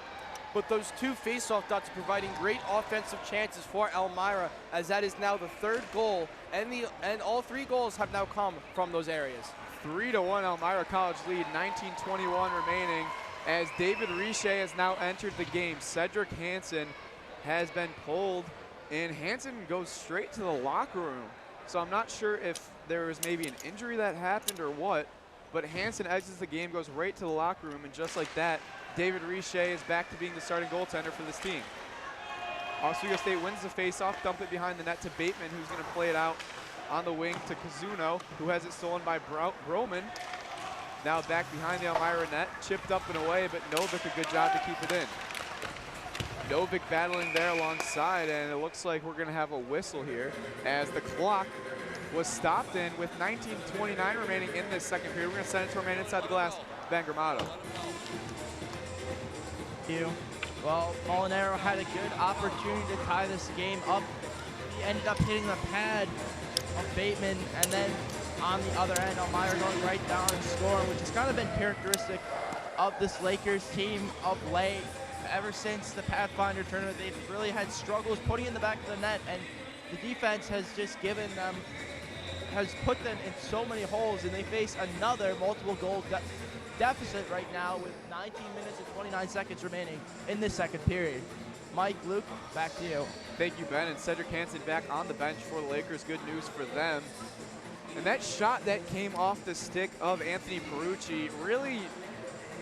but those 2 face-off dots are providing great offensive chances for Elmira, as that is now the 3rd goal, and all 3 goals have now come from those areas. 3-1 Elmira College lead, 19:21 remaining, as David Riche has now entered the game. Cedric Hansen has been pulled, and Hansen goes straight to the locker room. So I'm not sure if there was maybe an injury that happened or what, but Hansen exits the game, goes right to the locker room, and just like that, David Riche is back to being the starting goaltender for this team. Oswego State wins the faceoff, dump it behind the net to Bateman, who's going to play it out on the wing to Kazuno, who has it stolen by Broman. Now back behind the Elmira net, chipped up and away, but Novik a good job to keep it in. Novik battling there alongside, and it looks like we're going to have a whistle here as the clock was stopped in with 19:29 remaining in this second period. We're going to send it to our man inside the glass, Ben Gramato. Well, Molinaro had a good opportunity to tie this game up. He ended up hitting the pad of Bateman, and then on the other end, Elmira going right down and scoring, which has kind of been characteristic of this Lakers team of late. Ever since the Pathfinder tournament, they've really had struggles putting in the back of the net, and the defense has just given them, has put them in so many holes, and they face another multiple goal deficit right now with 19 minutes and 29 seconds remaining in this second period. Mike, Luke, back to you. Thank you, Ben, and Cedric Hansen back on the bench for the Lakers. Good news for them. And that shot that came off the stick of Anthony Perucci, really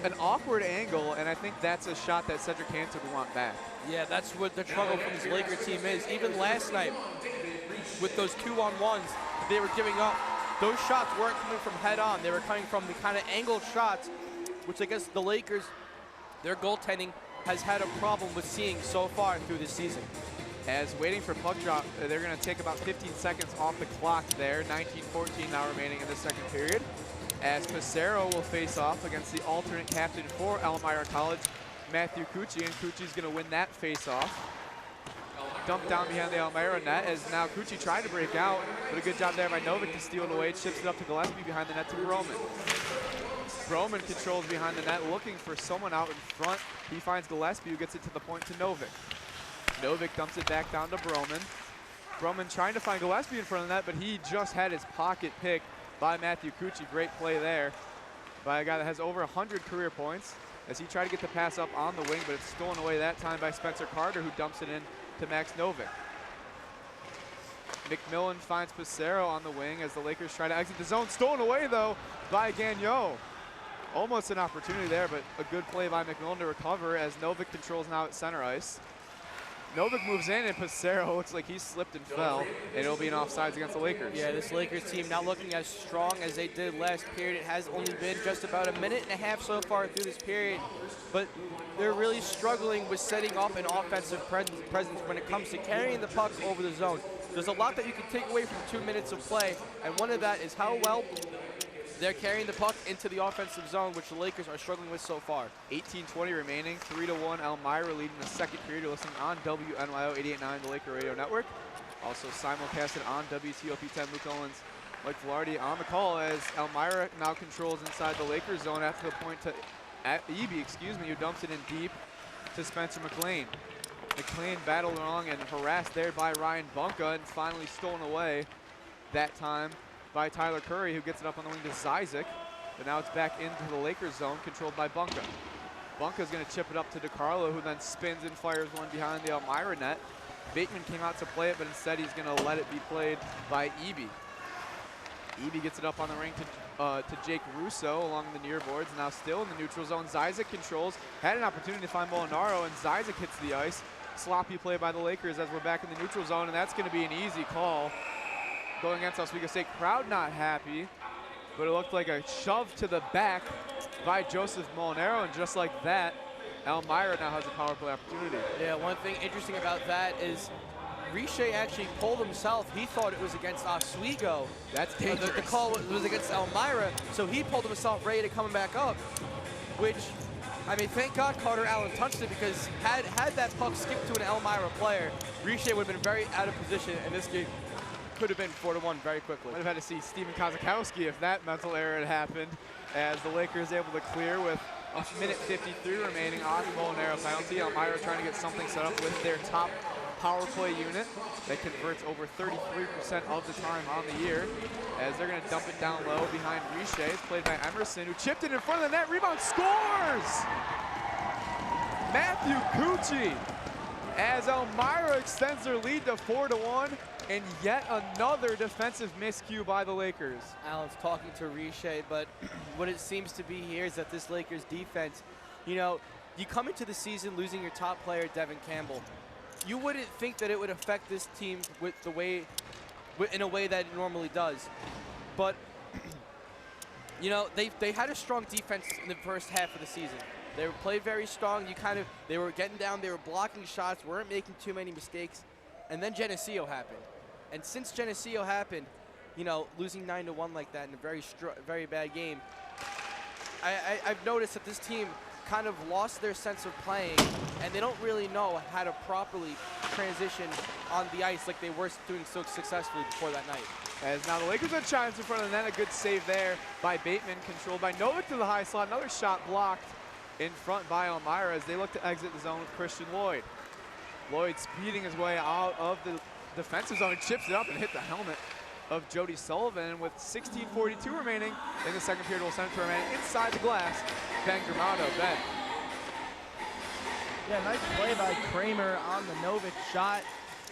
an awkward angle, and I think that's a shot that Cedric Hansen would want back. Yeah, that's what the trouble for this Laker team is. Even last night, with those 2-on-1s they were giving up, those shots weren't coming from head on. They were coming from the kind of angled shots, which I guess the Lakers their goaltending has had a problem with seeing so far through this season. As waiting for puck drop, they're going to take about 15 seconds off the clock there. 19:14 now remaining in the second period. As Pissarro will face off against the alternate captain for Elmira College, Matthew Cucci, and Cucci's going to win that face-off. Dumped down behind the Elmira net as now Cucci tried to break out, but a good job there by Novik to steal it away. Chips it up to Gillespie behind the net to Broman. Broman controls behind the net, looking for someone out in front. He finds Gillespie, who gets it to the point to Novik. Novik dumps it back down to Broman. Broman trying to find Gillespie in front of the net, but he just had his pocket picked by Matthew Cucci. Great play there by a guy that has over 100 career points as he tried to get the pass up on the wing, but it's stolen away that time by Spencer Carter, who dumps it in to Max Novik. McMillan finds Pissarro on the wing as the Lakers try to exit the zone. Stolen away, though, by Gagnon. Almost an opportunity there, but a good play by McMillan to recover as Novik controls now at center ice. Novik moves in, and Pissarro looks like he slipped and fell, and it'll be an offsides against the Lakers. Yeah, this Lakers team not looking as strong as they did last period. It has only been just about a minute and a half so far through this period, but they're really struggling with setting up an offensive presence when it comes to carrying the puck over the zone. There's a lot that you can take away from 2 minutes of play, and one of that is how well they're carrying the puck into the offensive zone, which the Lakers are struggling with so far. 18:20 remaining, 3-1 Elmira leading the second period. You're listening on WNYO 88.9, the Laker Radio Network. Also simulcasted on WTOP 10. Luke Owens, Mike Velarde on the call as Elmira now controls inside the Lakers zone after the point to Eby, who dumps it in deep to Spencer McLean. McLean battled along and harassed there by Ryan Bunka and finally stolen away that time by Tyler Curry, who gets it up on the wing to Zizek. But now it's back into the Lakers zone, controlled by Bunka. Bunka's going to chip it up to DiCarlo, who then spins and fires one behind the Elmira net. Bateman came out to play it, but instead he's going to let it be played by Eby. Eby gets it up on the ring to Jake Russo along the near boards. Now still in the neutral zone. Zizek controls. Had an opportunity to find Molinaro, and Zizek hits the ice. Sloppy play by the Lakers as we're back in the neutral zone, and that's going to be an easy call going against Oswego State. Crowd not happy, but it looked like a shove to the back by Joseph Molinaro, and just like that, Elmira now has a power play opportunity. Yeah, one thing interesting about that is Riche actually pulled himself. He thought it was against Oswego. That's dangerous. The call was against Elmira, so he pulled himself ready to come back up, which, I mean, thank God Carter Allen touched it, because had that puck skipped to an Elmira player, Riche would have been very out of position, and this game could have been 4-1 very quickly. Might have had to see Steven Kozakowski if that mental error had happened, as the Lakers able to clear with a minute 53 remaining on the Molinaro penalty. Elmira trying to get something set up with their top power play unit that converts over 33% of the time on the year, as they're going to dump it down low behind Riche. It's played by Emerson, who chipped it in front of the net. Rebound, scores! Matthew Cucci, as Elmira extends their lead to 4-1. And yet another defensive miscue by the Lakers. Allen's talking to Riche, but what it seems to be here is that this Lakers defense, you know, you come into the season losing your top player, Devin Campbell. You wouldn't think that it would affect this team with the way, in a way that it normally does. But, you know, they had a strong defense in the first half of the season. They played very strong. They were getting down, they were blocking shots, weren't making too many mistakes. And then Geneseo happened. And since Geneseo happened, you know, losing 9-1 like that in a very bad game, I've noticed that this team kind of lost their sense of playing, and they don't really know how to properly transition on the ice like they were doing so successfully before that night. As now the Lakers have chimes in front of the net. A good save there by Bateman, controlled by Novik to the high slot. Another shot blocked in front by Elmira as they look to exit the zone with Christian Lloyd. Lloyd speeding his way out of the defensive zone. He chips it up and hit the helmet of Jody Sullivan. With 16:42 remaining in the second period, we'll send it to our man inside the glass, Ben Gramado. Ben. Yeah, nice play by Kramer on the Novik shot,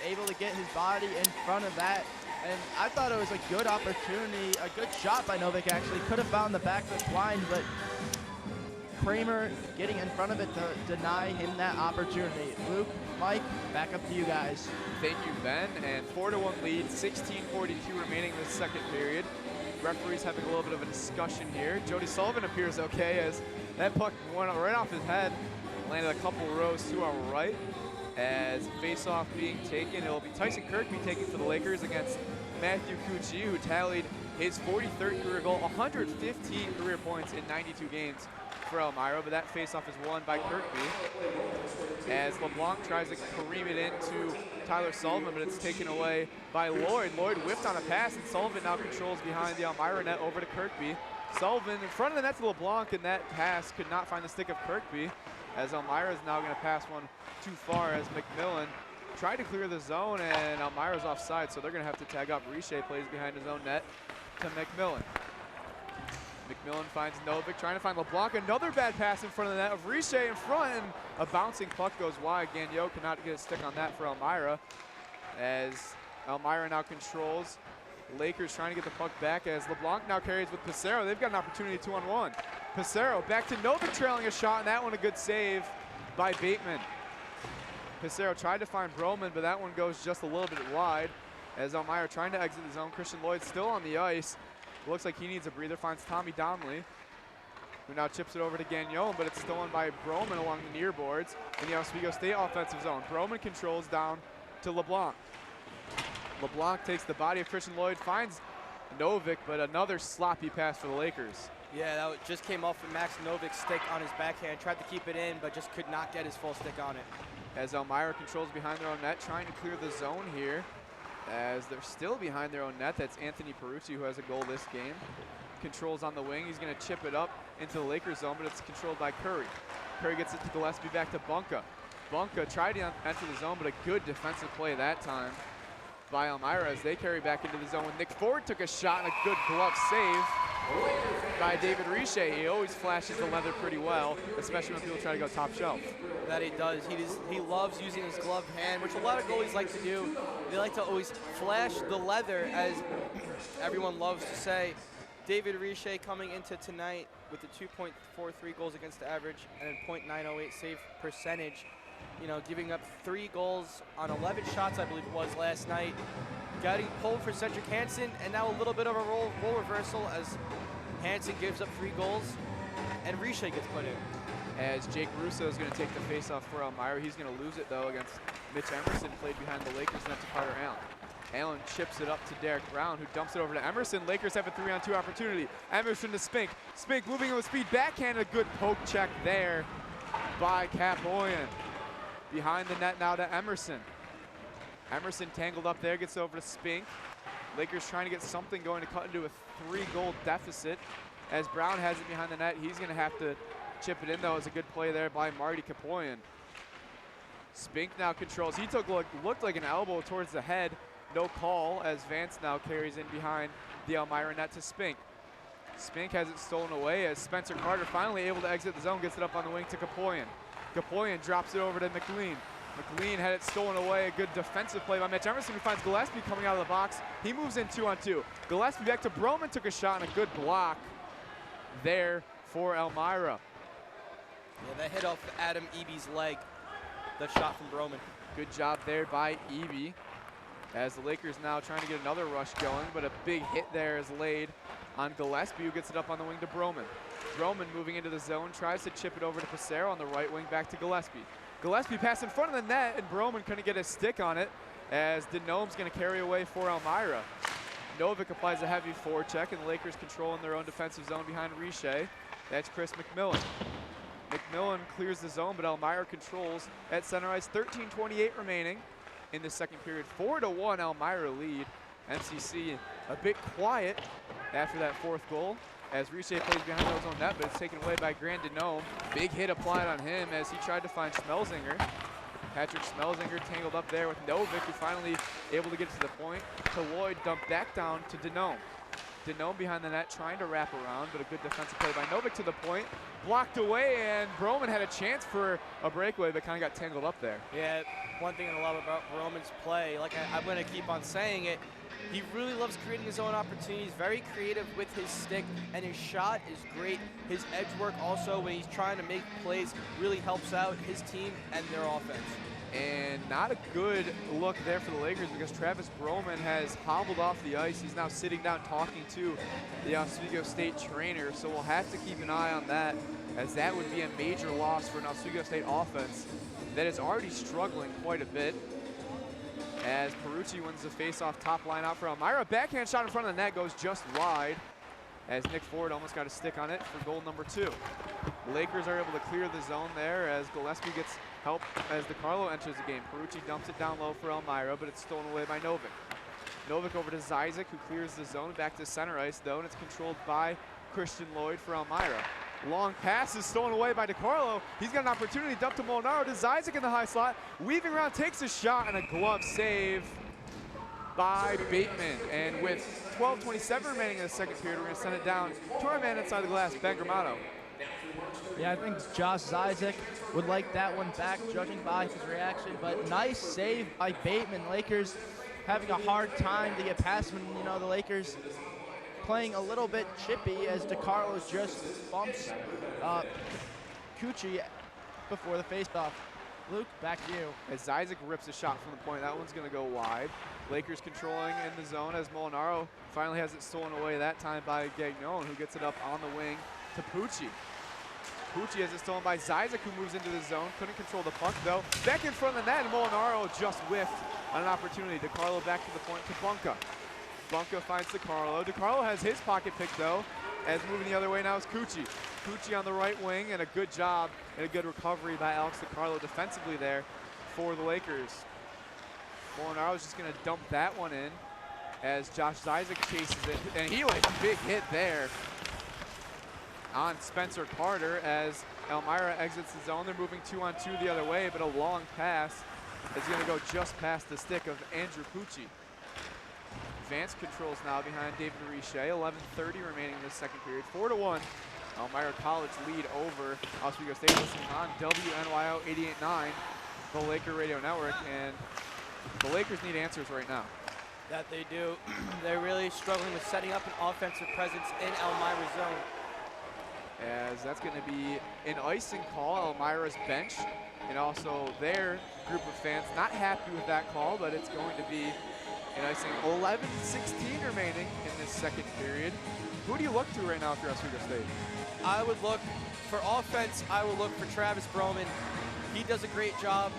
able to get his body in front of that. And I thought it was a good opportunity, a good shot by Novik actually. Could have found the back of the blind, but Kramer getting in front of it to deny him that opportunity. Luke, Mike, back up to you guys. Thank you, Ben. And 4-1 lead, 16:42 remaining in the second period. referees having a little bit of a discussion here. Jody Sullivan appears okay as that puck went right off his head, landed a couple rows to our right. As face-off being taken, it'll be Tyson Kirkby taking for the Lakers against Matthew Cucci, who tallied his 43rd career goal, 115 career points in 92 games for Elmira, but that face-off is won by Kirkby. As LeBlanc tries to careen it into Tyler Sullivan, but it's taken away by Lloyd. Lloyd whipped on a pass, and Sullivan now controls behind the Elmira net over to Kirkby. Sullivan in front of the net to LeBlanc, and that pass could not find the stick of Kirkby, as Elmira is now going to pass one too far as McMillan tried to clear the zone, and Elmira's offside, so they're going to have to tag up. Riche plays behind his own net to McMillan. McMillan finds Novik, trying to find LeBlanc. Another bad pass in front of the net of Riche in front, and a bouncing puck goes wide. Gagnon cannot get a stick on that for Elmira, as Elmira now controls. Lakers trying to get the puck back as LeBlanc now carries with Pissarro. They've got an opportunity 2-on-1. Pissarro back to Novik, trailing a shot, and that one a good save by Bateman. Pissarro tried to find Broman, but that one goes just a little bit wide as Elmira trying to exit the zone. Christian Lloyd still on the ice. Looks like he needs a breather, finds Tommy Donnelly, who now chips it over to Gagnon, but it's stolen by Broman along the near boards in the Oswego State offensive zone. Broman controls down to LeBlanc. LeBlanc takes the body of Christian Lloyd, finds Novik, but another sloppy pass for the Lakers. Yeah, that just came off of Max Novik's stick on his backhand. Tried to keep it in, but just could not get his full stick on it. As Elmira controls behind their own net, trying to clear the zone here. As they're still behind their own net, that's Anthony Peruzzi, who has a goal this game. Controls on the wing, he's gonna chip it up into the Lakers zone, but it's controlled by Curry. Curry gets it to Gillespie, back to Bunka. Bunka tried to enter the zone, but a good defensive play that time by Elmira as they carry back into the zone. When Nick Ford took a shot and a good glove save by David Riche. He always flashes the leather pretty well, especially when people try to go top shelf. That he does. He loves using his gloved hand, which a lot of goalies like to do. They like to always flash the leather, as everyone loves to say. David Riche coming into tonight with a 2.43 goals against the average and a .908 save percentage. You know, giving up 3 goals on 11 shots, I believe it was last night. Getting pulled for Cedric Hansen, and now a little bit of a role reversal as Hansen gives up 3 goals and Riche gets put in. As Jake Russo is going to take the faceoff for Elmira. He's going to lose it, though, against Mitch Emerson, played behind the Lakers net to Carter Allen. Allen chips it up to Derek Brown, who dumps it over to Emerson. Lakers have a 3-on-2 opportunity. Emerson to Spink. Spink moving in with speed, backhand, a good poke check there by Kapoyan. Behind the net now to Emerson. Emerson tangled up there, gets over to Spink. Lakers trying to get something going to cut into a 3-goal deficit. As Brown has it behind the net, he's going to have to chip it in, though. It was a good play there by Marty Kapoyan. Spink now controls. He looked like an elbow towards the head. No call as Vance now carries in behind the Elmira net to Spink. Spink has it stolen away as Spencer Carter finally able to exit the zone, gets it up on the wing to Kapoyan. Kapoyan drops it over to McLean. McLean had it stolen away. A good defensive play by Mitch Emerson, who finds Gillespie coming out of the box. He moves in 2-on-2. Gillespie back to Broman, took a shot and a good block there for Elmira. Yeah, that hit off Adam Eby's leg, the shot from Broman. Good job there by Eby. As the Lakers now trying to get another rush going, but a big hit there is laid on Gillespie, who gets it up on the wing to Broman. Broman moving into the zone, tries to chip it over to Pissarro on the right wing, back to Gillespie. Gillespie pass in front of the net, and Broman couldn't get a stick on it, as Denome's going to carry away for Elmira. Novik applies a heavy forecheck, and the Lakers control in their own defensive zone behind Riche. That's Chris McMillan. McMillan clears the zone, but Elmira controls at center ice. 13:28 remaining in the second period. 4-1 Elmira lead. MCC a bit quiet after that 4th goal, as Riche plays behind his own net, but it's taken away by Grand Denome. Big hit applied on him as he tried to find Schmelzinger. Patrick Schmelzinger tangled up there with Novik, who finally able to get to the point. To Lloyd, dumped back down to Denome. Denome behind the net trying to wrap around, but a good defensive play by Novik to the point. Blocked away, and Broman had a chance for a breakaway, but kind of got tangled up there. Yeah, one thing I love about Broman's play, like I'm going to keep on saying it, he really loves creating his own opportunities, very creative with his stick, and his shot is great. His edge work also, when he's trying to make plays, really helps out his team and their offense. And not a good look there for the Lakers because Travis Broman has hobbled off the ice. He's now sitting down talking to the Oswego State trainer. So we'll have to keep an eye on that, as that would be a major loss for an Oswego State offense that is already struggling quite a bit. As Perucci wins the face-off top line out for Elmira. Backhand shot in front of the net goes just wide, as Nick Ford almost got a stick on it for goal number 2. Lakers are able to clear the zone there as Gillespie gets help as DiCarlo enters the game. Perucci dumps it down low for Elmira, but it's stolen away by Novick. Novick over to Zizek, who clears the zone. Back to center ice, though, and it's controlled by Christian Lloyd for Elmira. Long pass is stolen away by DiCarlo. He's got an opportunity, dump to Molinaro, to Zizek in the high slot. Weaving around, takes a shot, and a glove save by Bateman. And with 12:27 remaining in the second period, we're going to send it down to our man inside the glass, Ben Gramato. Yeah, I think Josh Zizek would like that one back, judging by his reaction. But nice save by Bateman. Lakers having a hard time to get past him. You know, the Lakers playing a little bit chippy as DiCarlo just bumps Cucci before the faceoff. Luke, back to you. As Zizek rips a shot from the point, that one's going to go wide. Lakers controlling in the zone as Molinaro finally has it stolen away that time by Gagnon, who gets it up on the wing to Pucci. Pucci has it stolen by Zizek, who moves into the zone. Couldn't control the puck, though. Back in front of the net, and Molinaro just whiffed on an opportunity. DiCarlo back to the point to Bunka. Bunka finds DiCarlo. DiCarlo has his pocket pick, though, as moving the other way now is Cucci. Cucci on the right wing, and a good job and a good recovery by Alex DiCarlo defensively there for the Lakers. Molinaro's just going to dump that one in as Josh Zizek chases it, and he was a big hit there on Spencer Carter as Elmira exits the zone. They're moving 2-on-2 the other way, but a long pass is going to go just past the stick of Andrew Pucci. Vance controls now behind David Riche. 11:30 remaining in the second period. 4-1. Elmira College lead over Oswego State. Listening on WNYO 88.9, the Laker Radio Network, and the Lakers need answers right now. That they do. They're really struggling with setting up an offensive presence in Elmira's zone. As that's going to be an icing call. Elmira's bench and also their group of fans not happy with that call, but it's going to be an icing. 11:16 remaining in this second period. Who do you look to right now if you're Oswego State? I would look for offense. I would look for Travis Broman. He does a great job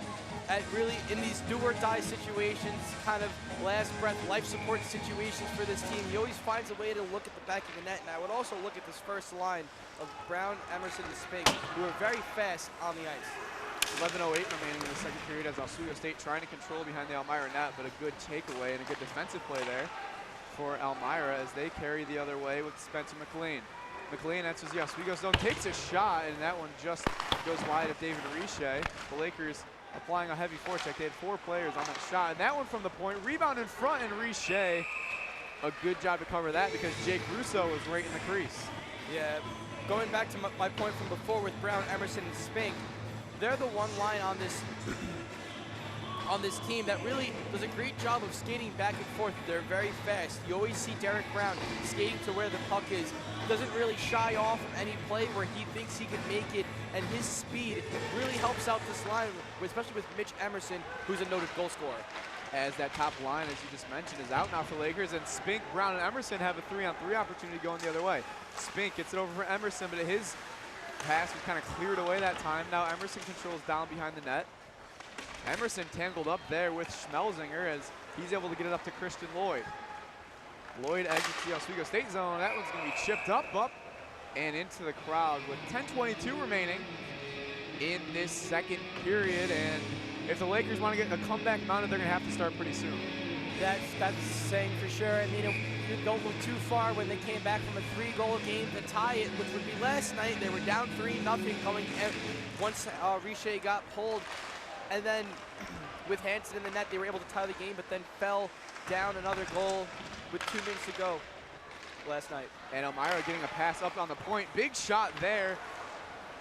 at really in these do-or-die situations, kind of last breath life support situations for this team. He always finds a way to look at the back of the net, and I would also look at this first line of Brown, Emerson, and Spink, who are very fast on the ice. 11:08 remaining in the second period as Oswego State trying to control behind the Elmira net, but a good takeaway and a good defensive play there for Elmira as they carry the other way with Spencer McLean. McLean enters the Oswego zone, takes a shot, and that one just goes wide of David Riche. The Lakers applying a heavy forecheck. They had 4 players on that shot, and that one from the point. Rebound in front, and Riche, a good job to cover that because Jake Russo was right in the crease. Yeah, going back to my point from before with Brown, Emerson, and Spink, they're the one line on this on this team that really does a great job of skating back and forth. They're very fast. You always see Derek Brown skating to where the puck is. Doesn't really shy off from any play where he thinks he can make it, and his speed really helps out this line, especially with Mitch Emerson, who's a noted goal scorer. As that top line, as you just mentioned, is out now for Lakers, and Spink, Brown, and Emerson have a 3-on-3 opportunity going the other way. Spink gets it over for Emerson, but his pass was kind of cleared away that time. Now Emerson controls down behind the net. Emerson tangled up there with Schmelzinger as he's able to get it up to Christian Lloyd. Lloyd exits the Oswego State zone. That one's going to be chipped up, and into the crowd with 10:22 remaining in this second period. And if the Lakers want to get a comeback mounted, they're going to have to start pretty soon. That's saying for sure. I mean, you don't look too far when they came back from a 3-goal game to tie it, which would be last night. They were down 3-0 coming once Riche got pulled. And then with Hansen in the net, they were able to tie the game, but then fell down another goal with 2 minutes to go last night. And Elmira getting a pass up on the point. Big shot there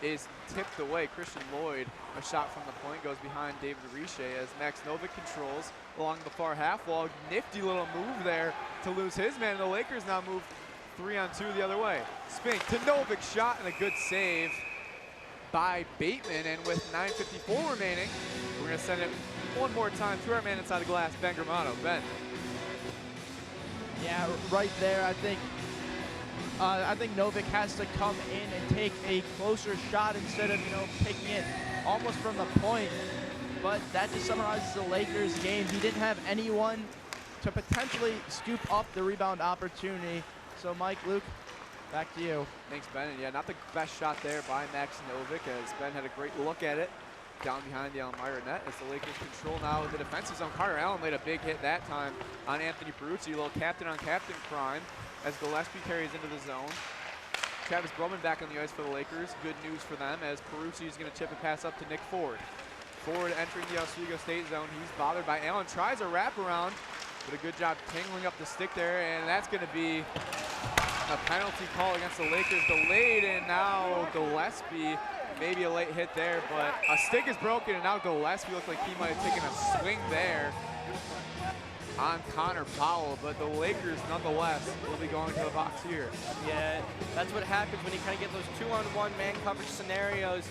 is tipped away. Christian Lloyd, a shot from the point, goes behind David Riche as Max Novick controls along the far half wall. Nifty little move there to lose his man. The Lakers now move 3-on-2 the other way. Spink to Novick, shot and a good save by Bateman, and with 9:54 remaining, we're going to send it one more time to our man inside the glass, Ben Gramado. Ben. Yeah, right there, I think Novick has to come in and take a closer shot instead of, picking it almost from the point. But that just summarizes the Lakers game. He didn't have anyone to potentially scoop up the rebound opportunity. So Mike, Luke, back to you. Thanks, Ben. And yeah, not the best shot there by Max Novick, as Ben had a great look at it down behind the Elmira net as the Lakers control now the defensive zone. Carter Allen laid a big hit that time on Anthony Peruzzi, a little captain-on-captain crime as Gillespie carries into the zone. Travis Broman back on the ice for the Lakers. Good news for them as Peruzzi is going to chip a pass up to Nick Ford. Ford entering the Oswego State zone. He's bothered by Allen. Tries a wraparound, but a good job tangling up the stick there, and that's going to be a penalty call against the Lakers. Delayed, and now Gillespie, maybe a late hit there, but a stick is broken, and now Gillespie looks like he might have taken a swing there on Connor Powell, but the Lakers nonetheless will be going to the box here. Yeah, that's what happens when you kind of get those 2-on-1 man coverage scenarios.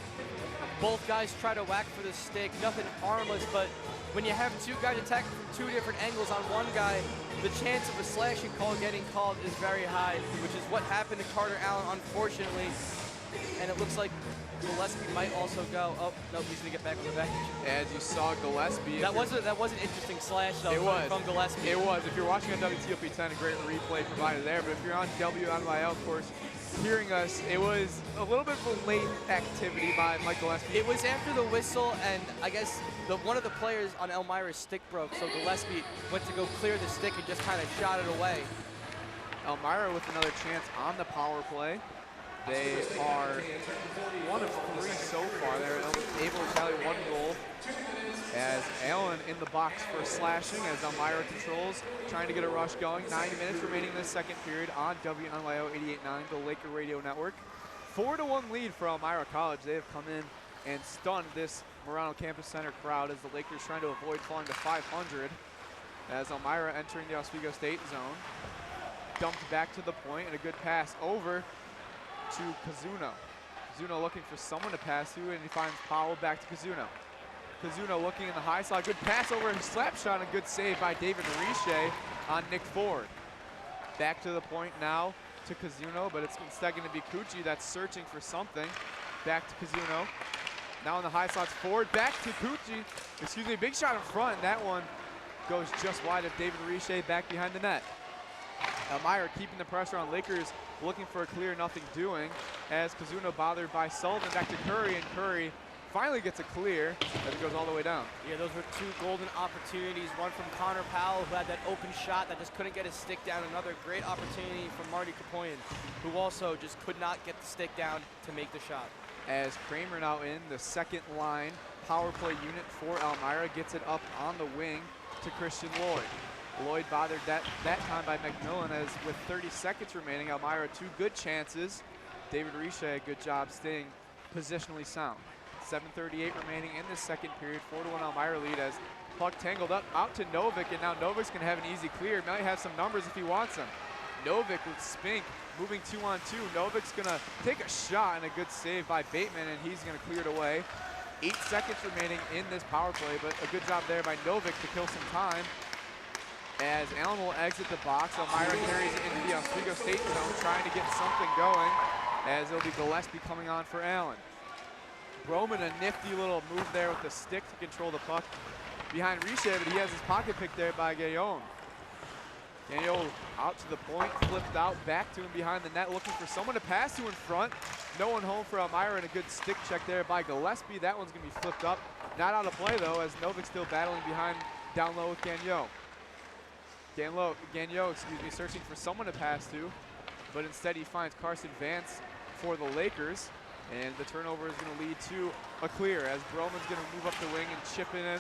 Both guys try to whack for the stick, nothing harmless, but when you have two guys attacking from two different angles on one guy, the chance of a slashing call getting called is very high, which is what happened to Carter Allen, unfortunately. And it looks like Gillespie might also go. Oh, no, he's going to get back on the bench. As you saw Gillespie. That was an interesting slash, though, from Gillespie. It was. If you're watching on WTOP 10, a great replay provided there. But if you're on WNYL, of course, hearing us, it was a little bit of a late activity by Mike Gillespie. It was after the whistle, and I guess one of the players on Elmira's stick broke, so Gillespie went to go clear the stick and just kind of shot it away. Elmira with another chance on the power play. They are 1 of 3 so far. They're able to tally 1 goal as Allen in the box for slashing as Elmira controls, trying to get a rush going. 90 minutes remaining in the second period on WNYO 88.9, the Laker Radio Network. 4-1 lead for Elmira College. They have come in and stunned this Murano Campus Center crowd as the Lakers trying to avoid falling to 500 as Elmira entering the Oswego State zone. Dumped back to the point and a good pass over to Kazuno. Kazuno looking for someone to pass to, and he finds Powell back to Kazuno. Kazuno looking in the high slot. Good pass over and slap shot, and a good save by David Riche on Nick Ford. Back to the point now to Kazuno, but it's instead going to be Cucci that's searching for something. Back to Kazuno. Now in the high slots, Ford back to Cucci. Excuse me, big shot in front, and that one goes just wide of David Riche back behind the net. Elmira keeping the pressure on Lakers, looking for a clear nothing doing as Kazuno bothered by Sullivan back to Curry, and Curry finally gets a clear as it goes all the way down. Yeah, those were 2 golden opportunities, one from Connor Powell, who had that open shot that just couldn't get his stick down. Another great opportunity from Marty Kapoyan, who also just could not get the stick down to make the shot. As Kramer now in the second line power play unit for Elmira, gets it up on the wing to Christian Lloyd. Lloyd bothered that time by McMillan as with 30 seconds remaining, Elmira 2 good chances. David Riche, a good job staying positionally sound. 7:38 remaining in the second period, 4-1 Elmira lead as puck tangled up out to Novick, and now Novick's gonna have an easy clear. Might have some numbers if he wants them. Novick with Spink moving 2-on-2. Novick's gonna take a shot and a good save by Bateman, and he's gonna clear it away. 8 seconds remaining in this power play, but a good job there by Novick to kill some time. As Allen will exit the box, Elmira carries it into the Oswego State zone, trying to get something going, as it'll be Gillespie coming on for Allen. Broman, a nifty little move there with the stick to control the puck behind Riche, but he has his pocket picked there by Gaillon. Gaillon out to the point, flipped out, back to him behind the net, looking for someone to pass to in front. No one home for Elmira, and a good stick check there by Gillespie. That one's gonna be flipped up. Not out of play though, as Novick still battling behind down low with Gagnon. Gagnon, searching for someone to pass to, but instead he finds Carson Vance for the Lakers, and the turnover is going to lead to a clear as Broman's going to move up the wing and chip it in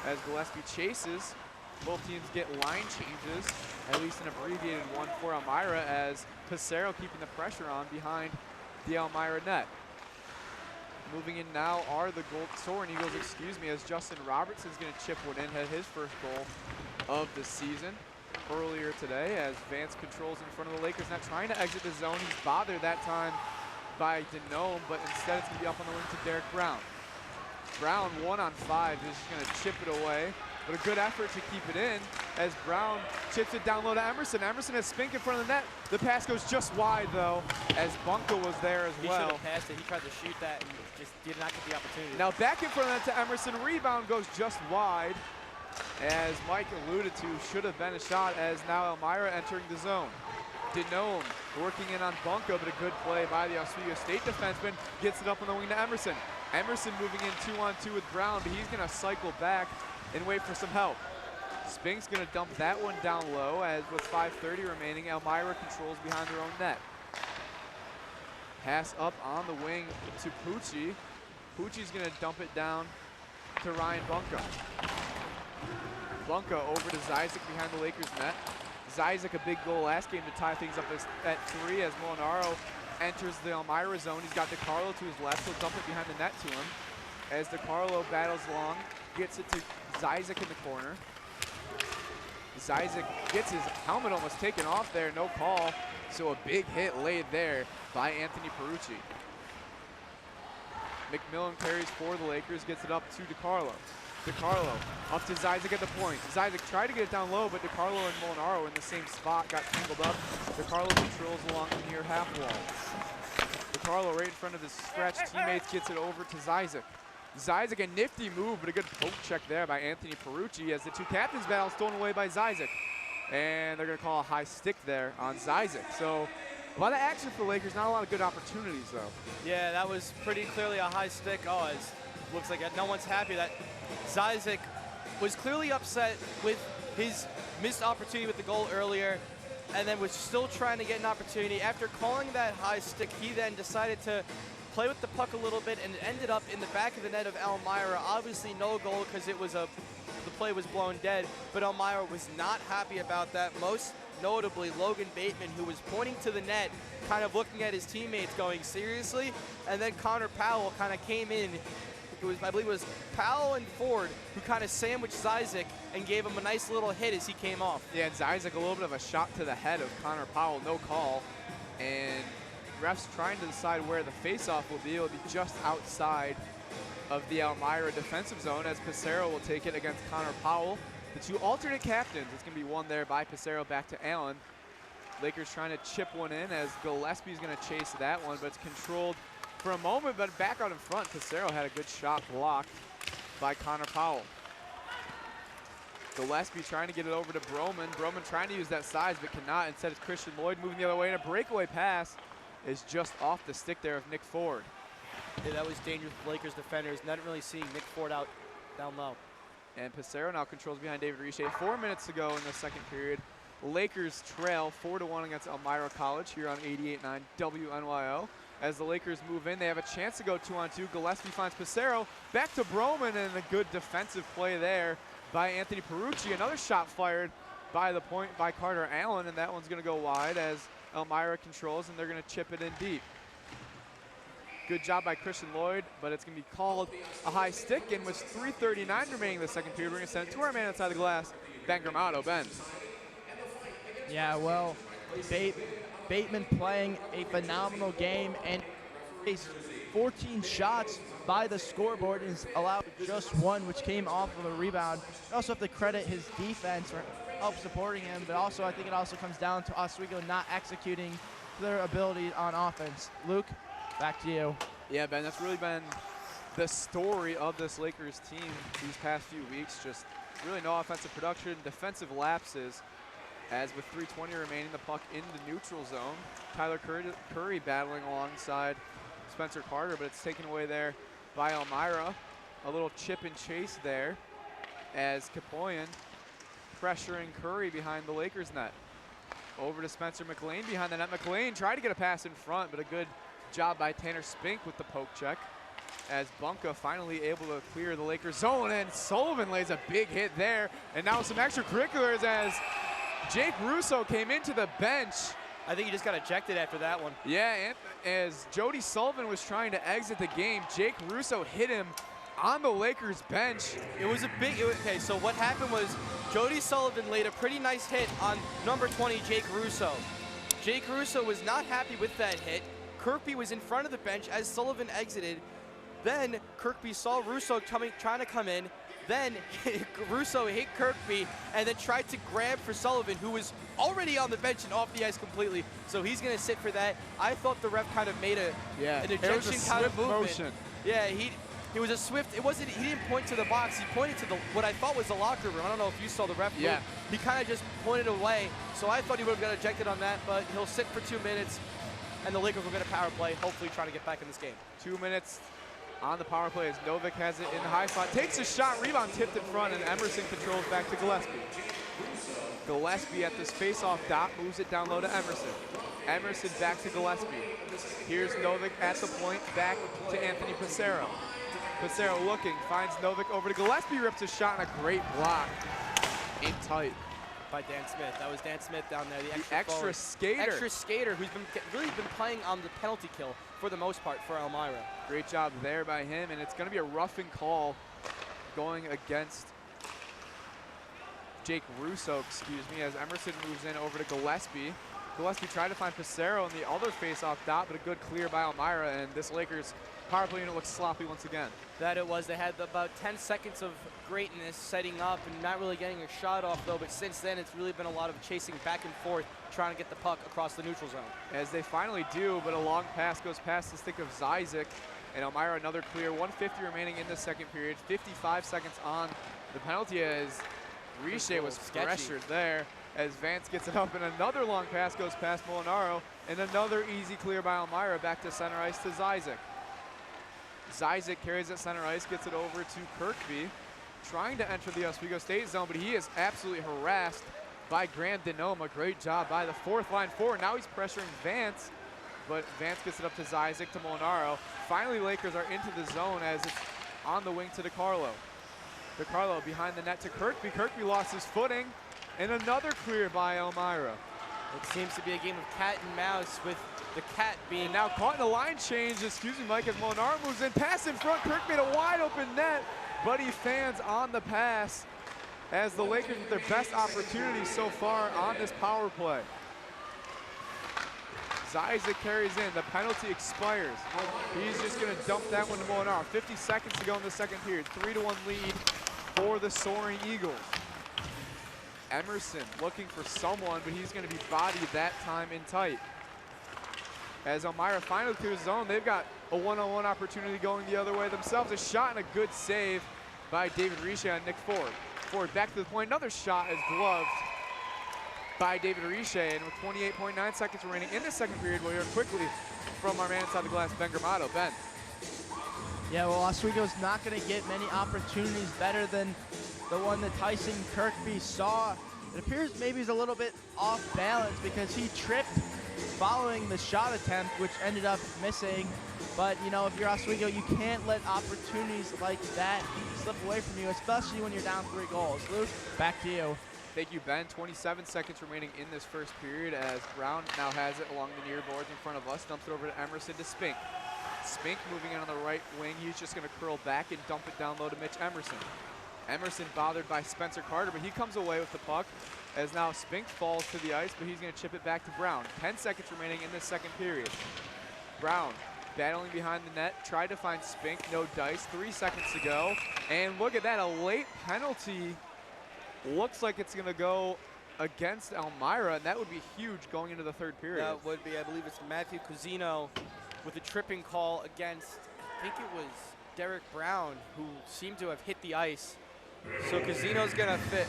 as Gillespie chases. Both teams get line changes, at least an abbreviated one for Elmira, as Pissarro keeping the pressure on behind the Elmira net. Moving in now are the Soaring Eagles, as Justin Robertson's going to chip one in, had his first goal of the season earlier today, as Vance controls in front of the Lakers, not trying to exit the zone. He's bothered that time by Denome, but instead it's going to be up on the wing to Derek Brown. Brown 1 on 5 is just going to chip it away, but a good effort to keep it in as Brown chips it down low to Emerson. Emerson has Spink in front of the net. The pass goes just wide though, as Bunka was there as well. He should have passed it. He tried to shoot that and just did not get the opportunity. Now back in front of that to Emerson. Rebound goes just wide, as Mike alluded to, should have been a shot, as now Elmira entering the zone. Denome working in on Bunka, but a good play by the Oswego State defenseman. Gets it up on the wing to Emerson. Emerson moving in 2-on-2 with Brown, but he's going to cycle back and wait for some help. Spink's going to dump that one down low, as with 5:30 remaining, Elmira controls behind their own net. Pass up on the wing to Pucci. Pucci's going to dump it down to Ryan Bunka. Bunka over to Zizek behind the Lakers net. Zizek a big goal last game to tie things up at 3 as Molinaro enters the Elmira zone. He's got DeCarlo to his left. He'll dump it behind the net to him. As DeCarlo battles along, gets it to Zizek in the corner. Zizek gets his helmet almost taken off there, no call. So a big hit laid there by Anthony Perucci. McMillan carries for the Lakers, gets it up to DeCarlo. DeCarlo up to Zizek at the point. Zizek tried to get it down low, but DeCarlo and Molinaro in the same spot, got tangled up. DeCarlo controls along the near half wall. DeCarlo right in front of his stretch teammates, gets it over to Zizek. Zizek, a nifty move, but a good poke check there by Anthony Perucci as the two captains battle stolen away by Zizek. And they're going to call a high stick there on Zizek. So a lot of action for Lakers, not a lot of good opportunities though. Yeah, that was pretty clearly a high stick. Oh, it looks like no one's happy that Zizek was clearly upset with his missed opportunity with the goal earlier, and then was still trying to get an opportunity. After calling that high stick, he then decided to play with the puck a little bit and ended up in the back of the net of Elmira. Obviously no goal because the play was blown dead, but Elmira was not happy about that. Most notably Logan Bateman, who was pointing to the net, kind of looking at his teammates going, seriously? And then Connor Powell kind of came in. I believe it was Powell and Ford who kind of sandwiched Zizek and gave him a nice little hit as he came off. Yeah, and Zizek a little bit of a shot to the head of Connor Powell, no call. And refs trying to decide where the faceoff will be. It will be just outside of the Elmira defensive zone as Pissarro will take it against Connor Powell. The two alternate captains, it's going to be won there by Pissarro back to Allen. Lakers trying to chip one in as Gillespie's going to chase that one, but it's controlled for a moment, but back out in front. Pissarro had a good shot blocked by Connor Powell. Gillespie trying to get it over to Broman. Broman trying to use that size, but cannot. Instead, it's Christian Lloyd moving the other way, and a breakaway pass is just off the stick there of Nick Ford. Yeah, that was dangerous for Lakers defenders. Not really seeing Nick Ford out down low. And Pissarro now controls behind David Riche. 4 minutes to go in the second period. Lakers trail 4-1 against Elmira College here on 88.9 WNYO. As the Lakers move in, they have a chance to go 2-on-2. Gillespie finds Pissarro. Back to Broman, and a good defensive play there by Anthony Perucci. Another shot fired by the point by Carter Allen, and that one's going to go wide as Elmira controls, and they're going to chip it in deep. Good job by Christian Lloyd, but it's going to be called a high stick, and with 3:39 remaining in the second period, we're going to send it to our man outside the glass, Ben Gramato. Ben. Yeah, well, Bateman playing a phenomenal game and faced 14 shots by the scoreboard and allowed just one, which came off of a rebound. We also have to credit his defense for help supporting him, but also I think it also comes down to Oswego not executing their ability on offense. Luke, back to you. Yeah, Ben, that's really been the story of this Lakers team these past few weeks. Just really no offensive production, defensive lapses. As with 3:20 remaining, the puck in the neutral zone. Tyler Curry battling alongside Spencer Carter, but it's taken away there by Elmira. A little chip and chase there as Kapoyan pressuring Curry behind the Lakers net. Over to Spencer McLean behind the net. McLean tried to get a pass in front, but a good job by Tanner Spink with the poke check. As Bunka finally able to clear the Lakers zone, and Sullivan lays a big hit there. And now some extracurriculars as Jake Russo came into the bench. I think he just got ejected after that one. Yeah, and as Jody Sullivan was trying to exit the game, Jake Russo hit him on the Lakers bench. It was a big, okay, so what happened was Jody Sullivan laid a pretty nice hit on number 20, Jake Russo. Jake Russo was not happy with that hit. Kirkby was in front of the bench as Sullivan exited. Then Kirkby saw Russo trying to come in. Then Russo hit Kirkby and then tried to grab for Sullivan, who was already on the bench and off the ice completely. So he's going to sit for that. I thought the ref kind of made an ejection kind of movement. Motion. Yeah, it was a swift. It wasn't. He didn't point to the box. He pointed to what I thought was the locker room. I don't know if you saw the ref move. Yeah. He kind of just pointed away. So I thought he would have got ejected on that, but he'll sit for 2 minutes, and the Lakers will get a power play, hopefully trying to get back in this game. 2 minutes on the power play as Novick has it in the high slot. Takes a shot, rebound tipped in front, and Emerson controls back to Gillespie. Gillespie at this face-off dot, moves it down low to Emerson. Emerson back to Gillespie. Here's Novick at the point, back to Anthony Pissarro. Pissarro looking, finds Novick over to Gillespie, rips a shot and a great block in tight. By Dan Smith. That was Dan Smith down there, the extra skater. Extra skater who's really been playing on the penalty kill for the most part for Elmira. Great job there by him, and it's going to be a roughing call going against Jake Russo, as Emerson moves in over to Gillespie. Gillespie tried to find Pissarro in the other face-off dot, but a good clear by Elmira, and this Lakers power play unit looks sloppy once again. That it was. They had about 10 seconds of greatness setting up and not really getting a shot off, though, but since then it's really been a lot of chasing back and forth, trying to get the puck across the neutral zone. As they finally do, but a long pass goes past the stick of Zyzik, and Elmira another clear. 1:50 remaining in the second period, 55 seconds on the penalty as Riche was pressured there, as Vance gets it up, and another long pass goes past Molinaro, and another easy clear by Elmira back to center ice to Zyzik. Zyzik carries it center ice, gets it over to Kirkby, trying to enter the Oswego State zone, but he is absolutely harassed by Graham Denoma. Great job by the fourth line forward. Now he's pressuring Vance, but Vance gets it up to Zyzik to Molinaro. Finally, Lakers are into the zone as it's on the wing to DeCarlo. DeCarlo behind the net to Kirkby. Kirkby lost his footing, and another clear by Elmira. It seems to be a game of cat and mouse with the cat being now caught in the line change, Mike, as Molinaro moves in. Pass in front, Kirk made a wide open net, but he fans on the pass as the Lakers with their best opportunity so far on this power play. Zyzik carries in, the penalty expires. He's just gonna dump that one to Molinaro. 50 seconds to go in the second period, 3-1 lead for the Soaring Eagles. Emerson looking for someone, but he's gonna be bodied that time in tight. As Elmira finally clears zone, they've got a one-on-one opportunity going the other way themselves. A shot and a good save by David Riche on Nick Ford. Ford back to the point, another shot is gloved by David Riche, and with 28.9 seconds remaining in the second period, we'll hear quickly from our man inside the glass, Ben Gramato. Ben. Yeah, well, Oswego's not going to get many opportunities better than the one that Tyson Kirkby saw. It appears maybe he's a little bit off balance because he tripped following the shot attempt, which ended up missing. But, you know, if you're Oswego, you can't let opportunities like that slip away from you, especially when you're down 3 goals. Luke, back to you. Thank you, Ben. 27 seconds remaining in this first period as Brown now has it along the near boards in front of us. Dumps it over to Emerson to Spink. Spink moving in on the right wing. He's just going to curl back and dump it down low to Mitch Emerson. Emerson bothered by Spencer Carter, but he comes away with the puck as now Spink falls to the ice, but he's going to chip it back to Brown. 10 seconds remaining in this second period. Brown battling behind the net, tried to find Spink, no dice, 3 seconds to go. And look at that, a late penalty. Looks like it's going to go against Elmira, and that would be huge going into the third period. That would be. I believe it's Matthew Cusino with a tripping call against, I think it was Derek Brown, who seemed to have hit the ice. So Cusino's going to fit.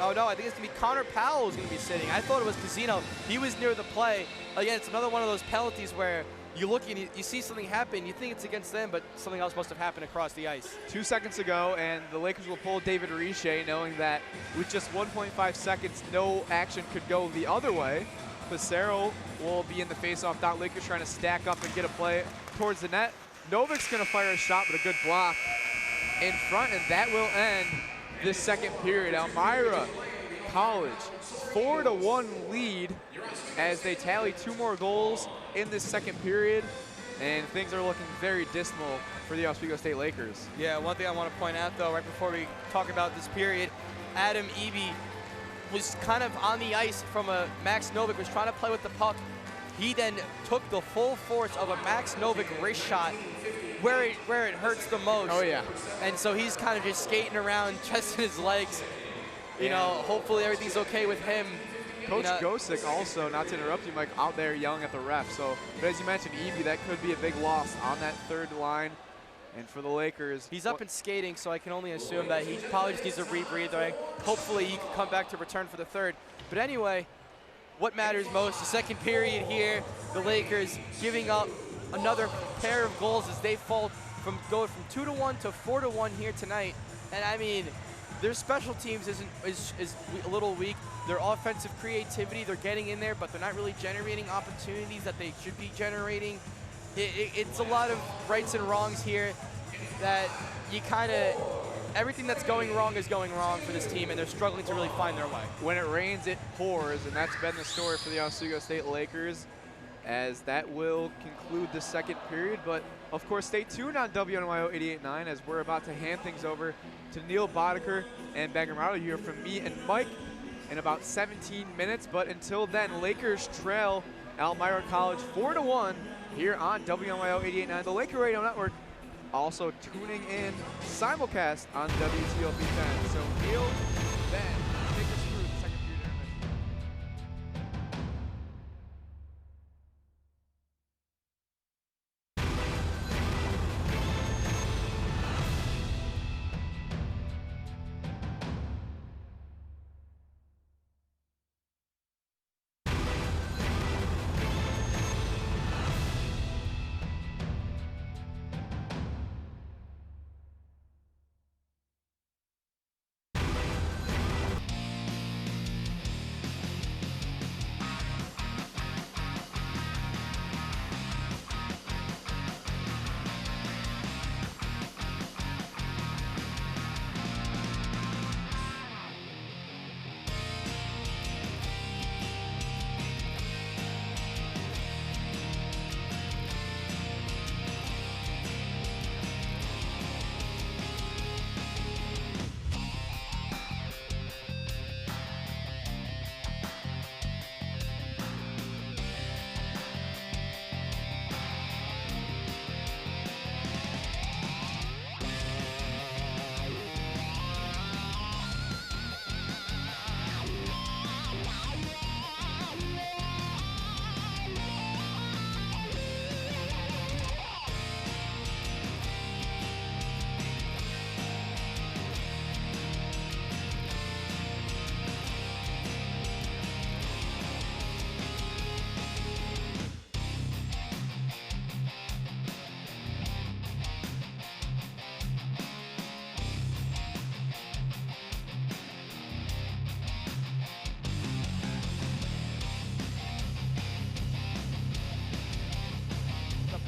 Oh, no, I think it's going to be Connor Powell who's going to be sitting. I thought it was Cusino. He was near the play. Again, it's another one of those penalties where you look and you see something happen, you think it's against them, but something else must have happened across the ice. 2 seconds to go, and the Lakers will pull David Riche, knowing that with just 1.5 seconds, no action could go the other way. Pissarro will be in the face-off dot. Lakers trying to stack up and get a play towards the net. Novik's going to fire a shot, but a good block in front, and that will end this second period. Elmira College, 4-1 lead as they tally 2 more goals in this second period, and things are looking very dismal for the Oswego State Lakers. Yeah, one thing I want to point out, though, right before we talk about this period, Adam Eby was kind of on the ice from Max Novik, was trying to play with the puck he then took the full force of a Max Novick wrist shot where it hurts the most. Oh, yeah. And so he's kind of just skating around, testing his legs. You know, hopefully everything's okay with him. Coach Gosick also, not to interrupt you, Mike, out there yelling at the ref. So, but as you mentioned, Evie, that could be a big loss on that third line. And for the Lakers, he's up and skating, so I can only assume that he probably just needs a rebreather. Hopefully he can come back to return for the third. But anyway, what matters most, the second period here, the Lakers giving up another pair of goals as they fall from going from 2-1 to 4-1 here tonight. And I mean, their special teams is a little weak. Their offensive creativity, they're getting in there, but they're not really generating opportunities that they should be generating. It's a lot of rights and wrongs here that you kind of, everything that's going wrong is going wrong for this team, and they're struggling to really find their way. When it rains, it pours, and that's been the story for the Oswego State Lakers, as that will conclude the second period. But of course, stay tuned on WNYO 88.9 as we're about to hand things over to Neil Boddicker and Ben Gamrado. You hear from me and Mike in about 17 minutes. But until then, Lakers trail Elmira College 4-1 here on WNYO 88.9, the Laker Radio Network. Also tuning in simulcast on WTOP 10. So Neil, Ben, take us through the second period intermission.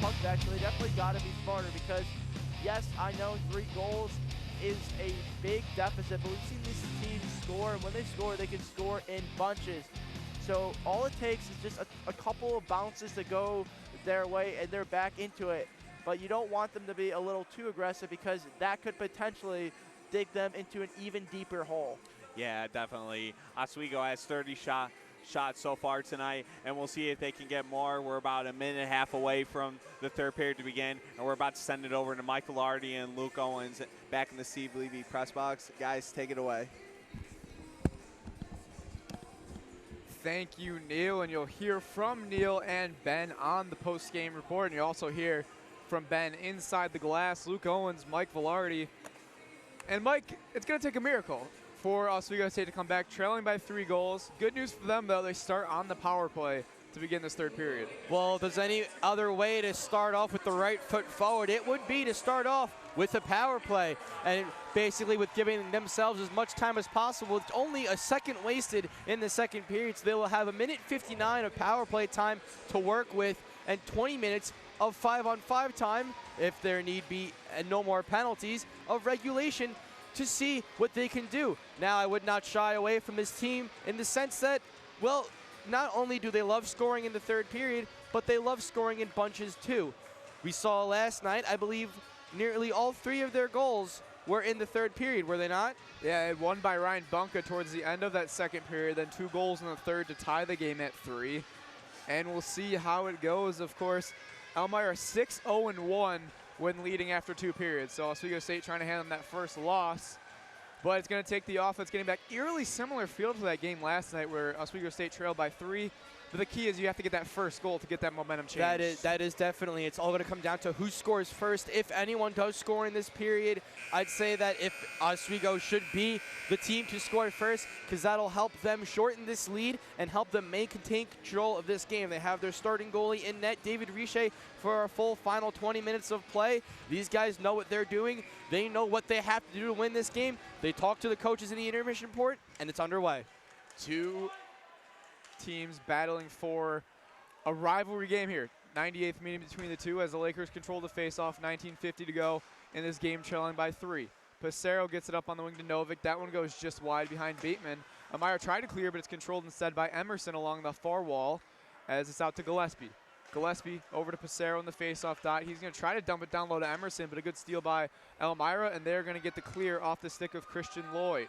Puck's actually definitely got to be smarter because, yes, I know 3 goals is a big deficit, but we've seen these teams score, and when they score, they can score in bunches. So all it takes is just a couple of bounces to go their way, and they're back into it. But you don't want them to be a little too aggressive because that could potentially dig them into an even deeper hole. Yeah, definitely. Oswego has 30 shots so far tonight, and we'll see if they can get more. We're about a minute and a half away from the third period to begin, and we're about to send it over to Mike Velarde and Luke Owens back in the Steve Levy press box. Guys, take it away. Thank you, Neil, and you'll hear from Neil and Ben on the post-game report, and you'll also hear from Ben inside the glass, Luke Owens, Mike Velarde. And Mike, it's going to take a miracle for Oswego State to come back trailing by 3 goals. Good news for them, though, they start on the power play to begin this third period. Well, if there's any other way to start off with the right foot forward, it would be to start off with a power play, and basically with giving themselves as much time as possible. It's only a second wasted in the second period, so they will have a minute 59 of power play time to work with and 20 minutes of 5-on-5 time, if there need be, and no more penalties, of regulation to see what they can do. Now, I would not shy away from this team in the sense that, well, not only do they love scoring in the third period, but they love scoring in bunches too. We saw last night, I believe, nearly all 3 of their goals were in the third period, were they not? Yeah, one by Ryan Bunka towards the end of that second period, then 2 goals in the third to tie the game at 3. and we'll see how it goes. Of course, Elmira 6-0-1 when leading after 2 periods. So Oswego State trying to hand them that first loss. But it's going to take the offense getting back. Eerily similar field to that game last night where Oswego State trailed by 3. But the key is you have to get that first goal to get that momentum change. That is definitely. It's all going to come down to who scores first. If anyone does score in this period, I'd say that if Oswego should be the team to score first, because that'll help them shorten this lead and help them maintain control of this game. They have their starting goalie in net, David Riche, for a full final 20 minutes of play. These guys know what they're doing. They know what they have to do to win this game. They talk to the coaches in the intermission report, and it's underway. 2 teams battling for a rivalry game here. 98th meeting between the two as the Lakers control the faceoff. 19:50 to go in this game, trailing by 3. Passero gets it up on the wing to Novick. That one goes just wide behind Bateman. Elmira tried to clear, but it's controlled instead by Emerson along the far wall as it's out to Gillespie. Gillespie over to Passero in the faceoff dot. He's going to try to dump it down low to Emerson, but a good steal by Elmira, and they're going to get the clear off the stick of Christian Lloyd.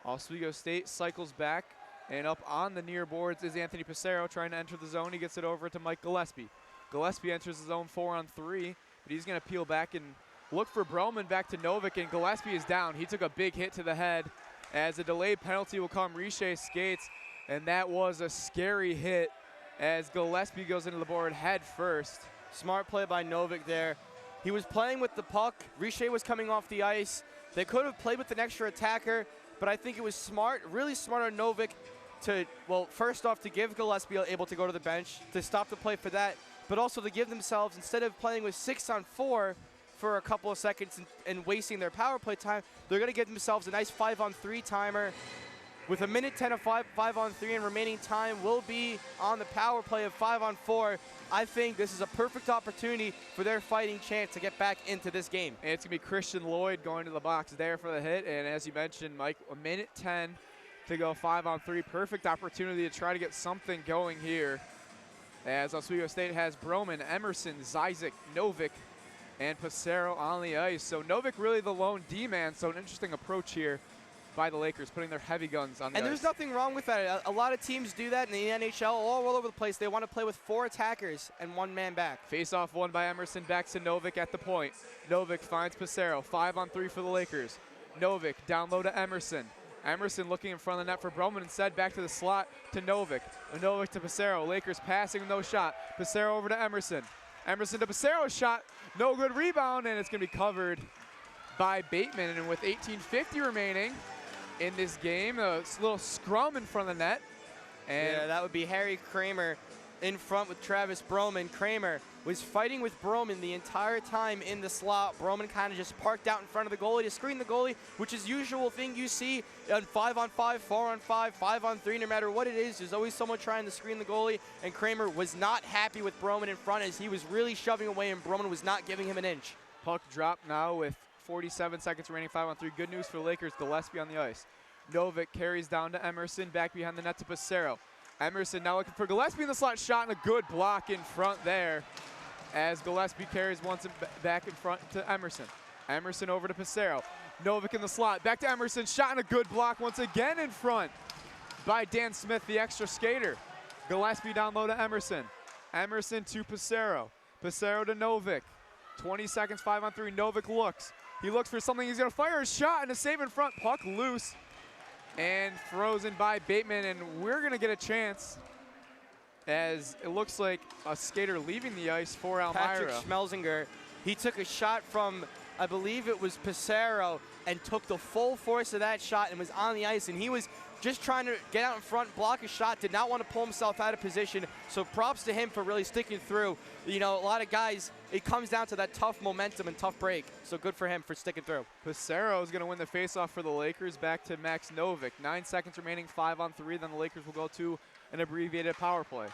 Oswego State cycles back. And up on the near boards is Anthony Passero trying to enter the zone. He gets it over to Mike Gillespie. Gillespie enters the zone 4-on-3, but he's going to peel back and look for Broman back to Novick, and Gillespie is down. He took a big hit to the head as a delayed penalty will come. Riche skates, and that was a scary hit as Gillespie goes into the board head first. Smart play by Novick there. He was playing with the puck. Riche was coming off the ice. They could have played with an extra attacker, but I think it was smart, really smart on Novick to, well, first off, to give Gillespie able to go to the bench, to stop the play for that, but also to give themselves, instead of playing with 6-on-4 for a couple of seconds and wasting their power play time, they're going to give themselves a nice 5-on-3 timer. With a minute 10 of 5-on-3 and remaining time will be on the power play of 5-on-4. I think this is a perfect opportunity for their fighting chance to get back into this game. And it's going to be Christian Lloyd going to the box there for the hit, and as you mentioned, Mike, a minute 10 to go 5-on-3. Perfect opportunity to try to get something going here as Oswego State has Broman, Emerson, Zyzik, Novick, and Passero on the ice. So Novick really the lone D-man, so an interesting approach here by the Lakers, putting their heavy guns on the ice. And there's nothing wrong with that. A lot of teams do that in the NHL all over the place. They want to play with 4 attackers and 1 man back. Face-off won by Emerson, back to Novick at the point. Novick finds Passero, 5-on-3 for the Lakers. Novick down low to Emerson. Emerson looking in front of the net for Broman, instead back to the slot to Novick. Novick to Passero. Lakers passing, no shot. Passero over to Emerson. Emerson to Passero, shot, no good rebound, and it's going to be covered by Bateman. And with 18:50 remaining in this game, a little scrum in front of the net. And yeah, that would be Harry Kramer in front with Travis Broman. Kramer was fighting with Broman the entire time in the slot. Broman kind of just parked out in front of the goalie to screen the goalie, which is usual thing you see on 5-on-5, 4-on-5, 5-on-3, no matter what it is. There's always someone trying to screen the goalie, and Kramer was not happy with Broman in front as he was really shoving away, and Broman was not giving him an inch. Puck dropped now with 47 seconds remaining, 5-on-3. Good news for the Lakers, Gillespie on the ice. Novick carries down to Emerson, back behind the net to Passero. Emerson now looking for Gillespie in the slot, shot, and a good block in front there as Gillespie carries once back in front to Emerson. Emerson over to Passero. Novick in the slot, back to Emerson, shot, and a good block once again in front by Dan Smith, the extra skater. Gillespie down low to Emerson. Emerson to Passero. Passero to Novick. 20 seconds, 5-on-3. Novick looks. He looks for something. He's going to fire a shot and a save in front. Puck loose and frozen by Bateman, and we're going to get a chance as it looks like a skater leaving the ice for Elmira. Patrick Schmelzinger, he took a shot from, I believe it was Passero, and took the full force of that shot and was on the ice, and he was just trying to get out in front, block a shot, did not want to pull himself out of position. So props to him for really sticking through. You know, a lot of guys, it comes down to that tough momentum and tough break. So good for him for sticking through. Passero is going to win the faceoff for the Lakers, back to Max Novick. 9 seconds remaining, 5-on-3. Then the Lakers will go to an abbreviated power play.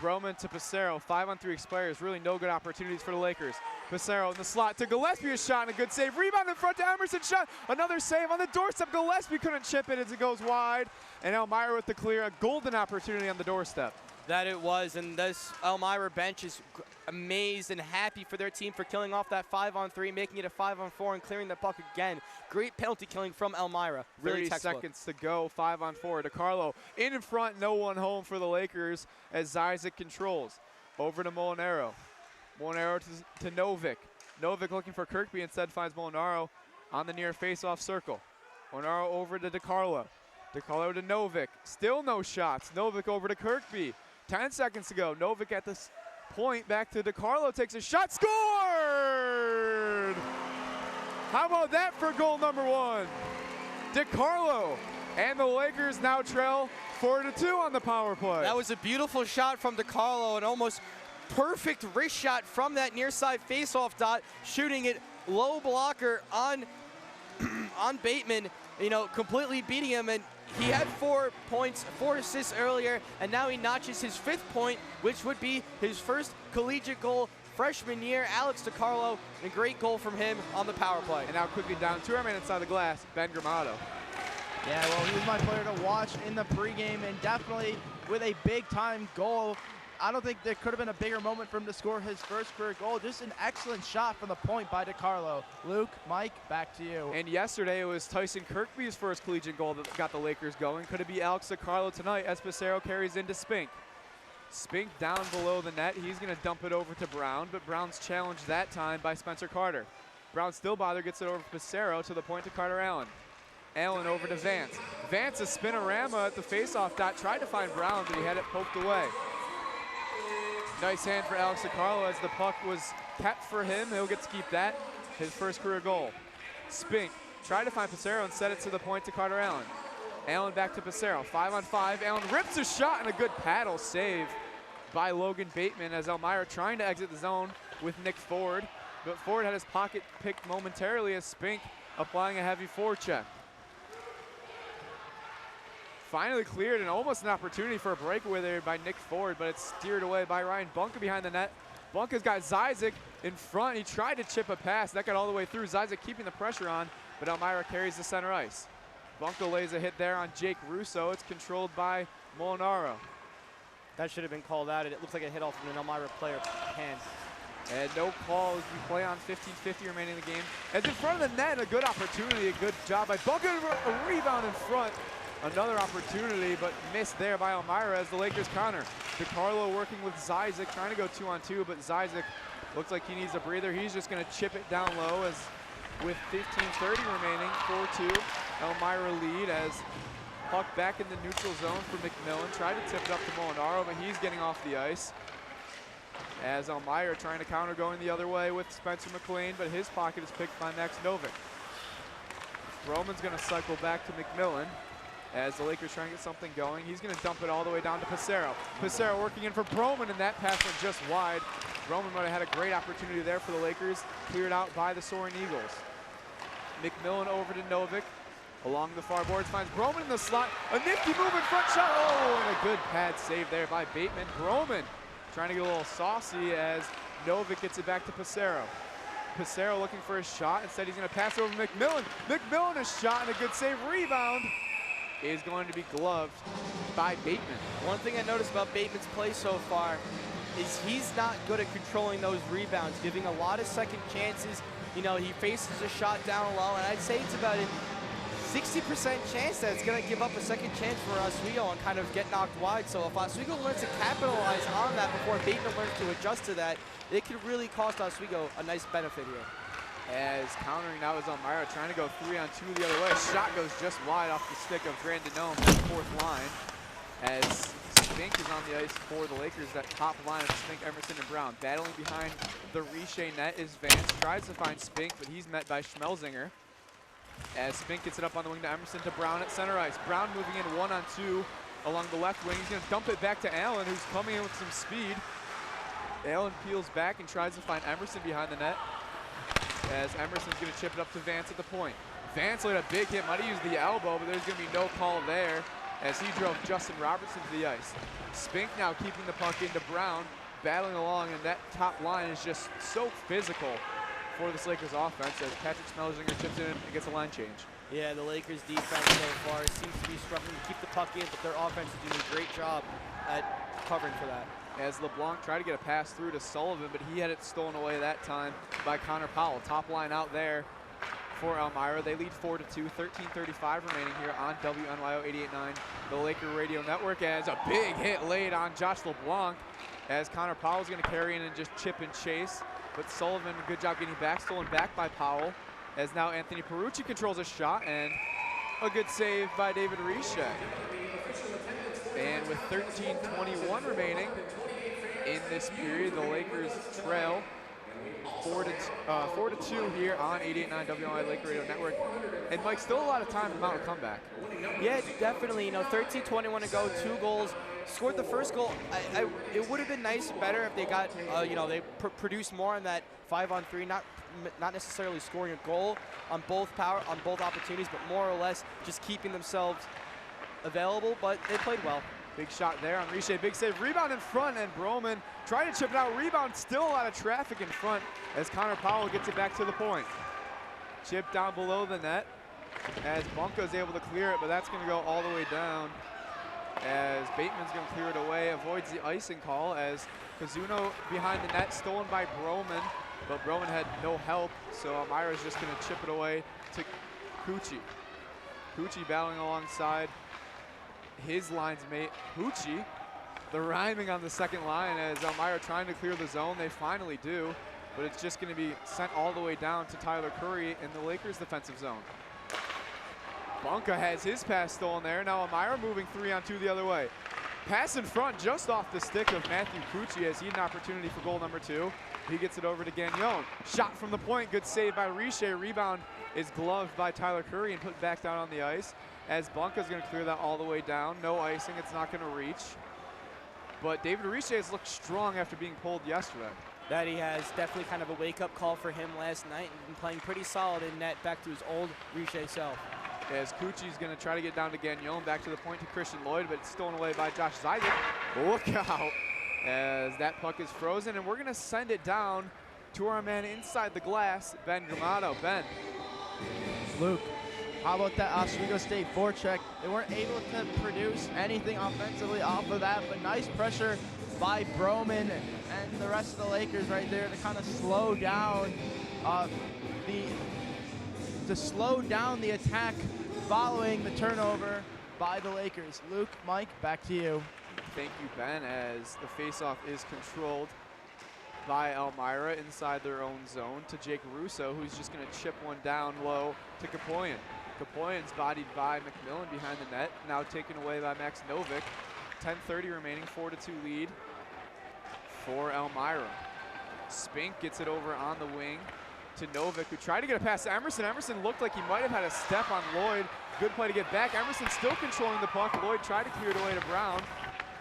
Broman to Passero, 5-on-3 expires. Really no good opportunities for the Lakers. Passero in the slot to Gillespie, a shot and a good save. Rebound in front to Emerson, shot. Another save on the doorstep. Gillespie couldn't chip it as it goes wide. And Elmira with the clear, a golden opportunity on the doorstep. That it was, and this Elmira bench is amazed and happy for their team for killing off that 5-on-3, making it a 5-on-4 and clearing the puck again. great penalty killing from Elmira. Really 30 textbook. seconds to go, 5-on-4. DeCarlo in front, no one home for the Lakers as Isaac controls. Over to Molinaro. Molinaro to Novick. Novick looking for Kirkby, instead finds Molinaro on the near face-off circle. Molinaro over to DeCarlo. DeCarlo to Novick. Still no shots. Novick over to Kirkby. 10 seconds to go. Novick at this point, back to DeCarlo, takes a shot, scored! How about that for goal number 1? DeCarlo, and the Lakers now trail 4-2 on the power play. That was a beautiful shot from DeCarlo, an almost perfect wrist shot from that near side faceoff dot, shooting it low blocker on on Bateman, you know, completely beating him. And he had 4 points, 4 assists earlier, and now he notches his 5th point, which would be his first collegiate goal freshman year. Alex DeCarlo, a great goal from him on the power play. And now quickly down 2 men inside the glass, Ben Gramato. Yeah, well, he was my player to watch in the pregame, and definitely with a big-time goal. I don't think there could have been a bigger moment for him to score his first career goal. Just an excellent shot from the point by DeCarlo. Luke, Mike, back to you. And yesterday it was Tyson Kirkby's first collegiate goal that got the Lakers going. Could it be Alex DeCarlo tonight as Pissarro carries into Spink? Spink down below the net. He's going to dump it over to Brown, but Brown's challenged that time by Spencer Carter. Brown still bother, gets it over to Pissarro to the point to Carter Allen. Allen over to Vance. Vance, a spinorama at the faceoff dot, tried to find Brown, but he had it poked away. Nice hand for Alex DeCarlo as the puck was kept for him. He'll get to keep that, his first career goal. Spink tried to find Pissarro and set it to the point to Carter Allen. Allen back to Pissarro, 5-on-5. Allen rips a shot and a good paddle save by Logan Bateman as Elmira trying to exit the zone with Nick Ford. But Ford had his pocket picked momentarily as Spink applying a heavy forecheck. Finally cleared and almost an opportunity for a breakaway there by Nick Ford, but it's steered away by Ryan Bunka behind the net. Bunka's got Zizek in front. He tried to chip a pass. That got all the way through. Zizek keeping the pressure on, but Elmira carries the center ice. Bunka lays a hit there on Jake Russo. It's controlled by Molinaro. That should have been called out. It looks like it hit off an Elmira player hand. And no call as we play on 15:50 remaining in the game. As in front of the net, a good opportunity, a good job by Bunka. A rebound in front. Another opportunity, but missed there by Elmira as the Lakers counter. DeCarlo working with Zizek, trying to go 2-on-2, but Zizek looks like he needs a breather. He's just going to chip it down low as with 15:30 remaining, 4-2. Elmira lead as puck back in the neutral zone for McMillan. Tried to tip it up to Molinaro, but he's getting off the ice. As Elmira trying to counter going the other way with Spencer McLean, but his pocket is picked by Max Novick. Roman's going to cycle back to McMillan. As the Lakers trying to get something going, he's going to dump it all the way down to Pissarro. Pissarro working in for Broman, and that pass went just wide. Broman might have had a great opportunity there for the Lakers, cleared out by the Soaring Eagles. McMillan over to Novick. Along the far boards, finds Broman in the slot. A nifty move in front shot. Oh, and a good pad save there by Bateman. Broman trying to get a little saucy as Novick gets it back to Pissarro. Pissarro looking for a shot. Instead, he's going to pass over McMillan. McMillan a shot and a good save. Rebound is going to be gloved by Bateman. One thing I noticed about Bateman's play so far is he's not good at controlling those rebounds, giving a lot of second chances. You know, he faces a shot down low, and I'd say it's about a 60% chance that it's going to give up a second chance for Oswego and kind of get knocked wide. So if Oswego learns to capitalize on that before Bateman learns to adjust to that, it could really cost Oswego a nice benefit here. As countering now is Elmira trying to go 3-on-2 the other way. Shot goes just wide off the stick of Brandon Ohm, the fourth line. As Spink is on the ice for the Lakers, that top line of Spink, Emerson, and Brown. Battling behind the Riche net is Vance. Tries to find Spink, but he's met by Schmelzinger. As Spink gets it up on the wing to Emerson to Brown at center ice. Brown moving in 1-on-2 along the left wing. He's going to dump it back to Allen, who's coming in with some speed. Allen peels back and tries to find Emerson behind the net. As Emerson's going to chip it up to Vance at the point. Vance laid a big hit, might have used the elbow, but there's going to be no call there as he drove Justin Robertson to the ice. Spink now keeping the puck into Brown, battling along, and that top line is just so physical for this Lakers offense as Patrick Schmelzinger chips in and gets a line change. Yeah, the Lakers defense so far seems to be struggling to keep the puck in, but their offense is doing a great job at covering for that. As LeBlanc tried to get a pass through to Sullivan, but he had it stolen away that time by Connor Powell. Top line out there for Elmira. They lead 4-2, 13:35 remaining here on WNYO 88.9, the Laker Radio Network, as a big hit laid on Josh LeBlanc, as Connor Powell's going to carry in and just chip and chase. But Sullivan, good job getting back, stolen back by Powell, as now Anthony Perucci controls a shot, and a good save by David Riche. And with 13:21 remaining in this period, the Lakers trail 4-2 here on 88.9 WNYO Laker Radio Network. And Mike, still a lot of time to mount a comeback. Yeah, definitely. You know, 13:21 to go, 2 goals. Scored the first goal. It would have been nice, better if they got, you know, they produced more on that 5-on-3, not necessarily scoring a goal on both opportunities, but more or less just keeping themselves available. But they played well. Big shot there on Riche, big save. Rebound in front, and Broman trying to chip it out. Rebound, still a lot of traffic in front as Connor Powell gets it back to the point. Chip down below the net as Bunka's able to clear it, but that's going to go all the way down as Bateman's going to clear it away, avoids the icing call as Kazuno behind the net, stolen by Broman, but Broman had no help, so Elmira's just going to chip it away to Cucci. Cucci battling alongside his line's mate, Hucci. The rhyming on the second line as Elmira trying to clear the zone. They finally do, but it's just going to be sent all the way down to Tyler Curry in the Lakers defensive zone. Bunka has his pass stolen there. Now Elmira moving 3-on-2 the other way. Pass in front just off the stick of Matthew Cucci as he had an opportunity for goal number 2. He gets it over to Gagnon. Shot from the point, good save by Riche. Rebound is gloved by Tyler Curry and put back down on the ice as Bunka's going to clear that all the way down. No icing, it's not going to reach. But David Riche has looked strong after being pulled yesterday. That he has, definitely kind of a wake-up call for him last night, and been playing pretty solid in net, back to his old Riche self. As Cucci's going to try to get down to Gagnon, back to the point to Christian Lloyd, but it's stolen away by Josh Zizek. Look out as that puck is frozen, and we're going to send it down to our man inside the glass, Ben Gramato. Ben. Luke, how about that Oswego State forecheck? They weren't able to produce anything offensively off of that, but nice pressure by Broman and the rest of the Lakers right there to kind of slow down the attack following the turnover by the Lakers. Luke, Mike, back to you. Thank you, Ben, as the faceoff is controlled by Elmira inside their own zone to Jake Russo, who's just going to chip one down low to Kapoyan. Kapoyan's bodied by McMillan behind the net, now taken away by Max Novick. 10:30 remaining, 4-2 lead for Elmira. Spink gets it over on the wing to Novick, who tried to get a pass to Emerson. Emerson looked like he might have had a step on Lloyd. Good play to get back. Emerson still controlling the puck. Lloyd tried to clear it away to Brown.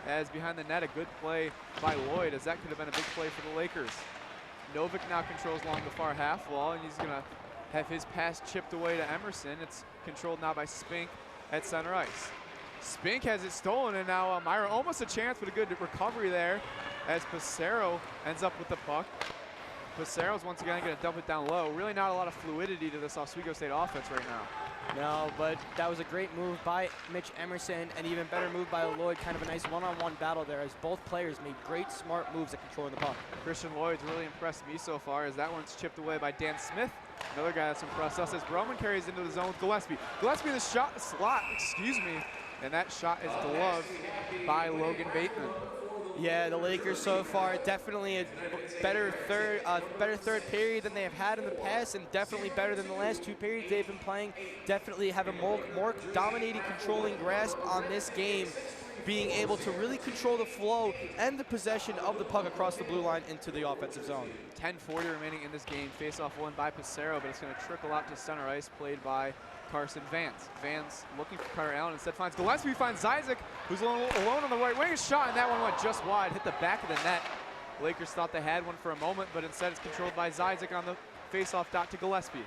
As behind the net, a good play by Lloyd, as that could have been a big play for the Lakers. Novick now controls along the far half wall, and he's going to have his pass chipped away to Emerson. It's controlled now by Spink at center ice. Spink has it stolen, and now Elmira almost a chance, but a good recovery there as Passero ends up with the puck. Passero's once again going to dump it down low. Really not a lot of fluidity to this Oswego State offense right now. No, but that was a great move by Mitch Emerson, and even better move by Lloyd. Kind of a nice one-on-one battle there as both players made great, smart moves at controlling the puck. Christian Lloyd's really impressed me so far, as that one's chipped away by Dan Smith. Another guy that's impressed us as Broman carries into the zone with Gillespie. Gillespie the slot, and that shot is gloved by Logan Bateman. Yeah, the Lakers so far definitely a better third period than they have had in the past, and definitely better than the last 2 periods they've been playing. Definitely have a more dominating, controlling grasp on this game, being able to really control the flow and the possession of the puck across the blue line into the offensive zone. 10:40 remaining in this game. Face-off won by Passero, but it's going to trickle out to center ice, played by Carson Vance. Vance looking for Carter Allen, instead finds Gillespie, finds Zizek, who's alone on the right wing. A shot, and that one went just wide, hit the back of the net. Lakers thought they had one for a moment, but instead it's controlled by Zizek on the face-off dot to Gillespie.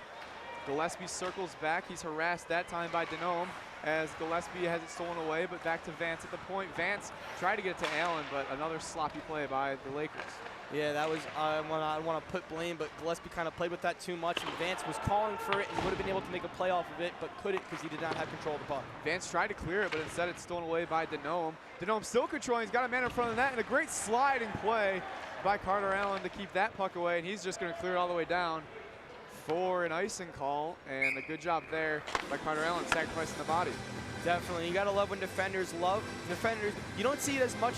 Gillespie circles back. He's harassed that time by Denome as Gillespie has it stolen away, but back to Vance at the point. Vance tried to get it to Allen, but another sloppy play by the Lakers. Yeah, that was, I want to put blame, but Gillespie kind of played with that too much, and Vance was calling for it and would have been able to make a play off of it, but couldn't because he did not have control of the puck. Vance tried to clear it, but instead it's stolen away by Denome. Denome still controlling. He's got a man in front of the net, and a great sliding play by Carter Allen to keep that puck away, and he's just going to clear it all the way down for an icing call, and a good job there by Carter Allen, sacrificing the body. Definitely, you gotta love when defenders love defenders. You don't see it as much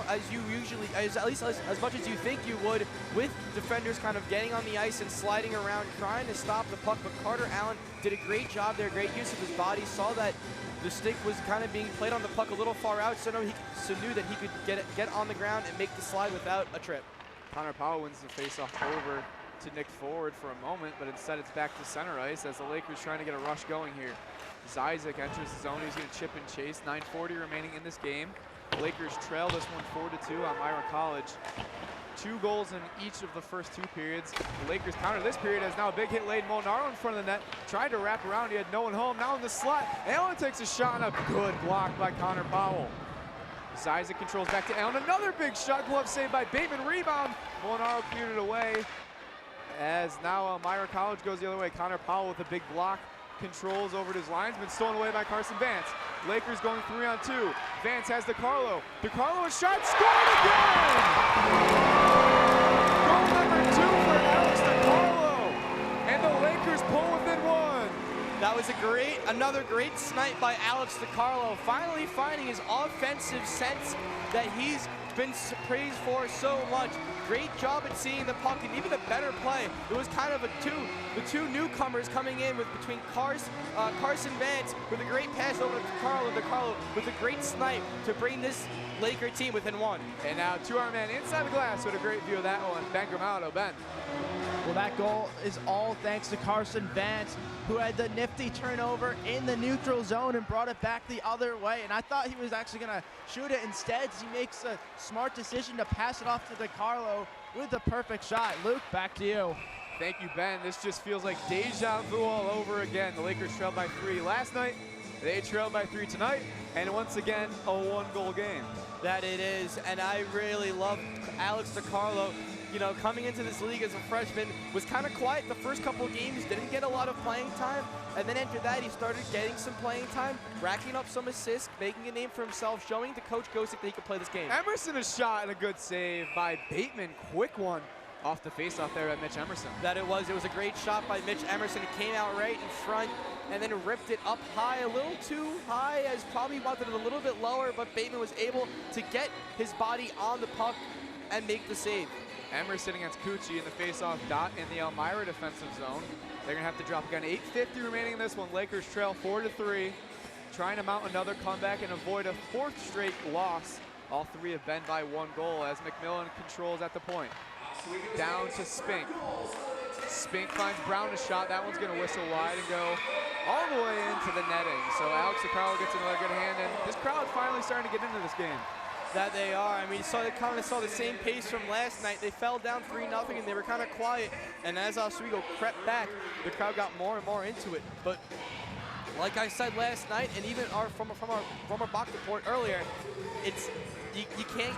as you usually, at least as much as you think you would, with defenders kind of getting on the ice and sliding around, trying to stop the puck. But Carter Allen did a great job there, great use of his body. Saw that the stick was kind of being played on the puck a little far out, so knew that he could get on the ground and make the slide without a trip. Connor Powell wins the faceoff over to Nick Forward for a moment, but instead it's back to center ice as the Lakers trying to get a rush going here. Zyzek enters the zone. He's going to chip and chase. 9:40 remaining in this game. Lakers trail this one 4-2 on Elmira College. 2 goals in each of the first 2 periods. The Lakers counter this period as now a big hit laid. Molnaro in front of the net. Tried to wrap around. He had no one home. Now in the slot. Allen takes a shot and a good block by Connor Powell. Zyzek controls back to Allen. Another big shot. Glove saved by Bateman. Rebound. Molnaro cleared it away. As now Elmira College goes the other way. Connor Powell with a big block. Controls over to his linesman, stolen away by Carson Vance. Lakers going 3-on-2. Vance has DeCarlo. DeCarlo a shot, scored again! Goal number 2 for Alex DeCarlo. And the Lakers pull within 1. That was another great snipe by Alex DeCarlo, finally finding his offensive sense that he's been praised for so much. Great job at seeing the puck, and even a better play. It was kind of the two newcomers coming in between Carson Vance with a great pass over to DeCarlo with a great snipe to bring this Laker team within 1. And now to our man inside the glass with a great view of that one, Ben Gramado. Ben. Well, that goal is all thanks to Carson Vance, who had the nifty turnover in the neutral zone and brought it back the other way. And I thought he was actually going to shoot it. Instead, he makes a smart decision to pass it off to DeCarlo with the perfect shot. Luke, back to you. Thank you, Ben. This just feels like deja vu all over again. The Lakers trailed by 3 last night. They trailed by 3 tonight. And once again, a 1-goal game. That it is. And I really love Alex DeCarlo. You know, coming into this league as a freshman, was kind of quiet the first couple of games, didn't get a lot of playing time, and then after that he started getting some playing time, racking up some assists, making a name for himself, showing to Coach Gosick that he could play this game. Emerson a shot and a good save by Bateman. Quick one off the faceoff there by Mitch Emerson. That it was a great shot by Mitch Emerson. It came out right in front and then ripped it up high, a little too high, as probably wanted it a little bit lower, but Bateman was able to get his body on the puck and make the save. Emerson against Cucci in the face-off dot in the Elmira defensive zone. They're gonna have to drop again. 8:50 remaining in this one. Lakers trail 4-3, trying to mount another comeback and avoid a 4th straight loss. All 3 have been by 1 goal as McMillan controls at the point. Down to Spink. Spink finds Brown a shot. That one's gonna whistle wide and go all the way into the netting. So Alex DeCarlo gets another good hand, and this crowd finally starting to get into this game. That they are. I mean, they kind of saw the same pace from last night. They fell down 3-0 and they were kind of quiet. And as Oswego crept back, the crowd got more and more into it. But like I said last night, and even from our box report earlier, it's you can't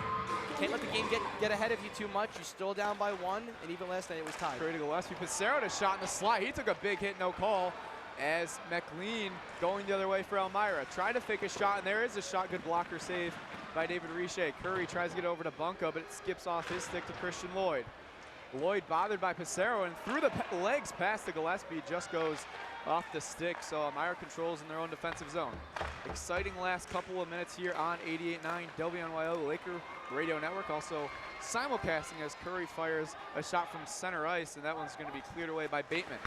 let the game get ahead of you too much. You're still down by 1, and even last night it was tied. Brady Gillespie, Pissarro to shot in the slot. He took a big hit, no call. As McLean going the other way for Elmira. Tried to fake a shot, and there is a shot. Good blocker save by David Riche. Curry tries to get over to Bunko, but it skips off his stick to Christian Lloyd. Lloyd bothered by Pissarro, and through the legs past the Gillespie, just goes off the stick. So Elmira controls in their own defensive zone. Exciting last couple of minutes here on 88.9 WNYO Laker Radio Network. Also simulcasting as Curry fires a shot from center ice, and that one's going to be cleared away by Bateman.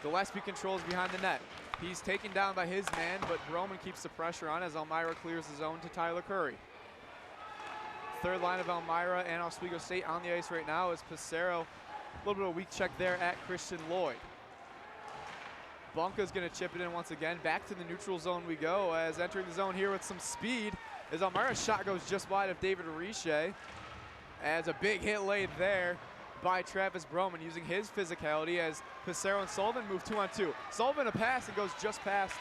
Gillespie controls behind the net. He's taken down by his man, but Broman keeps the pressure on as Elmira clears the zone to Tyler Curry. Third line of Elmira and Oswego State on the ice right now is Pissarro. A little bit of a weak check there at Christian Lloyd. Bunka's going to chip it in once again. Back to the neutral zone we go as entering the zone here with some speed as Elmira's shot goes just wide of David Riche. As a big hit laid there by Travis Broman using his physicality as Pissarro and Sullivan move 2-on-2. Sullivan a pass and goes just past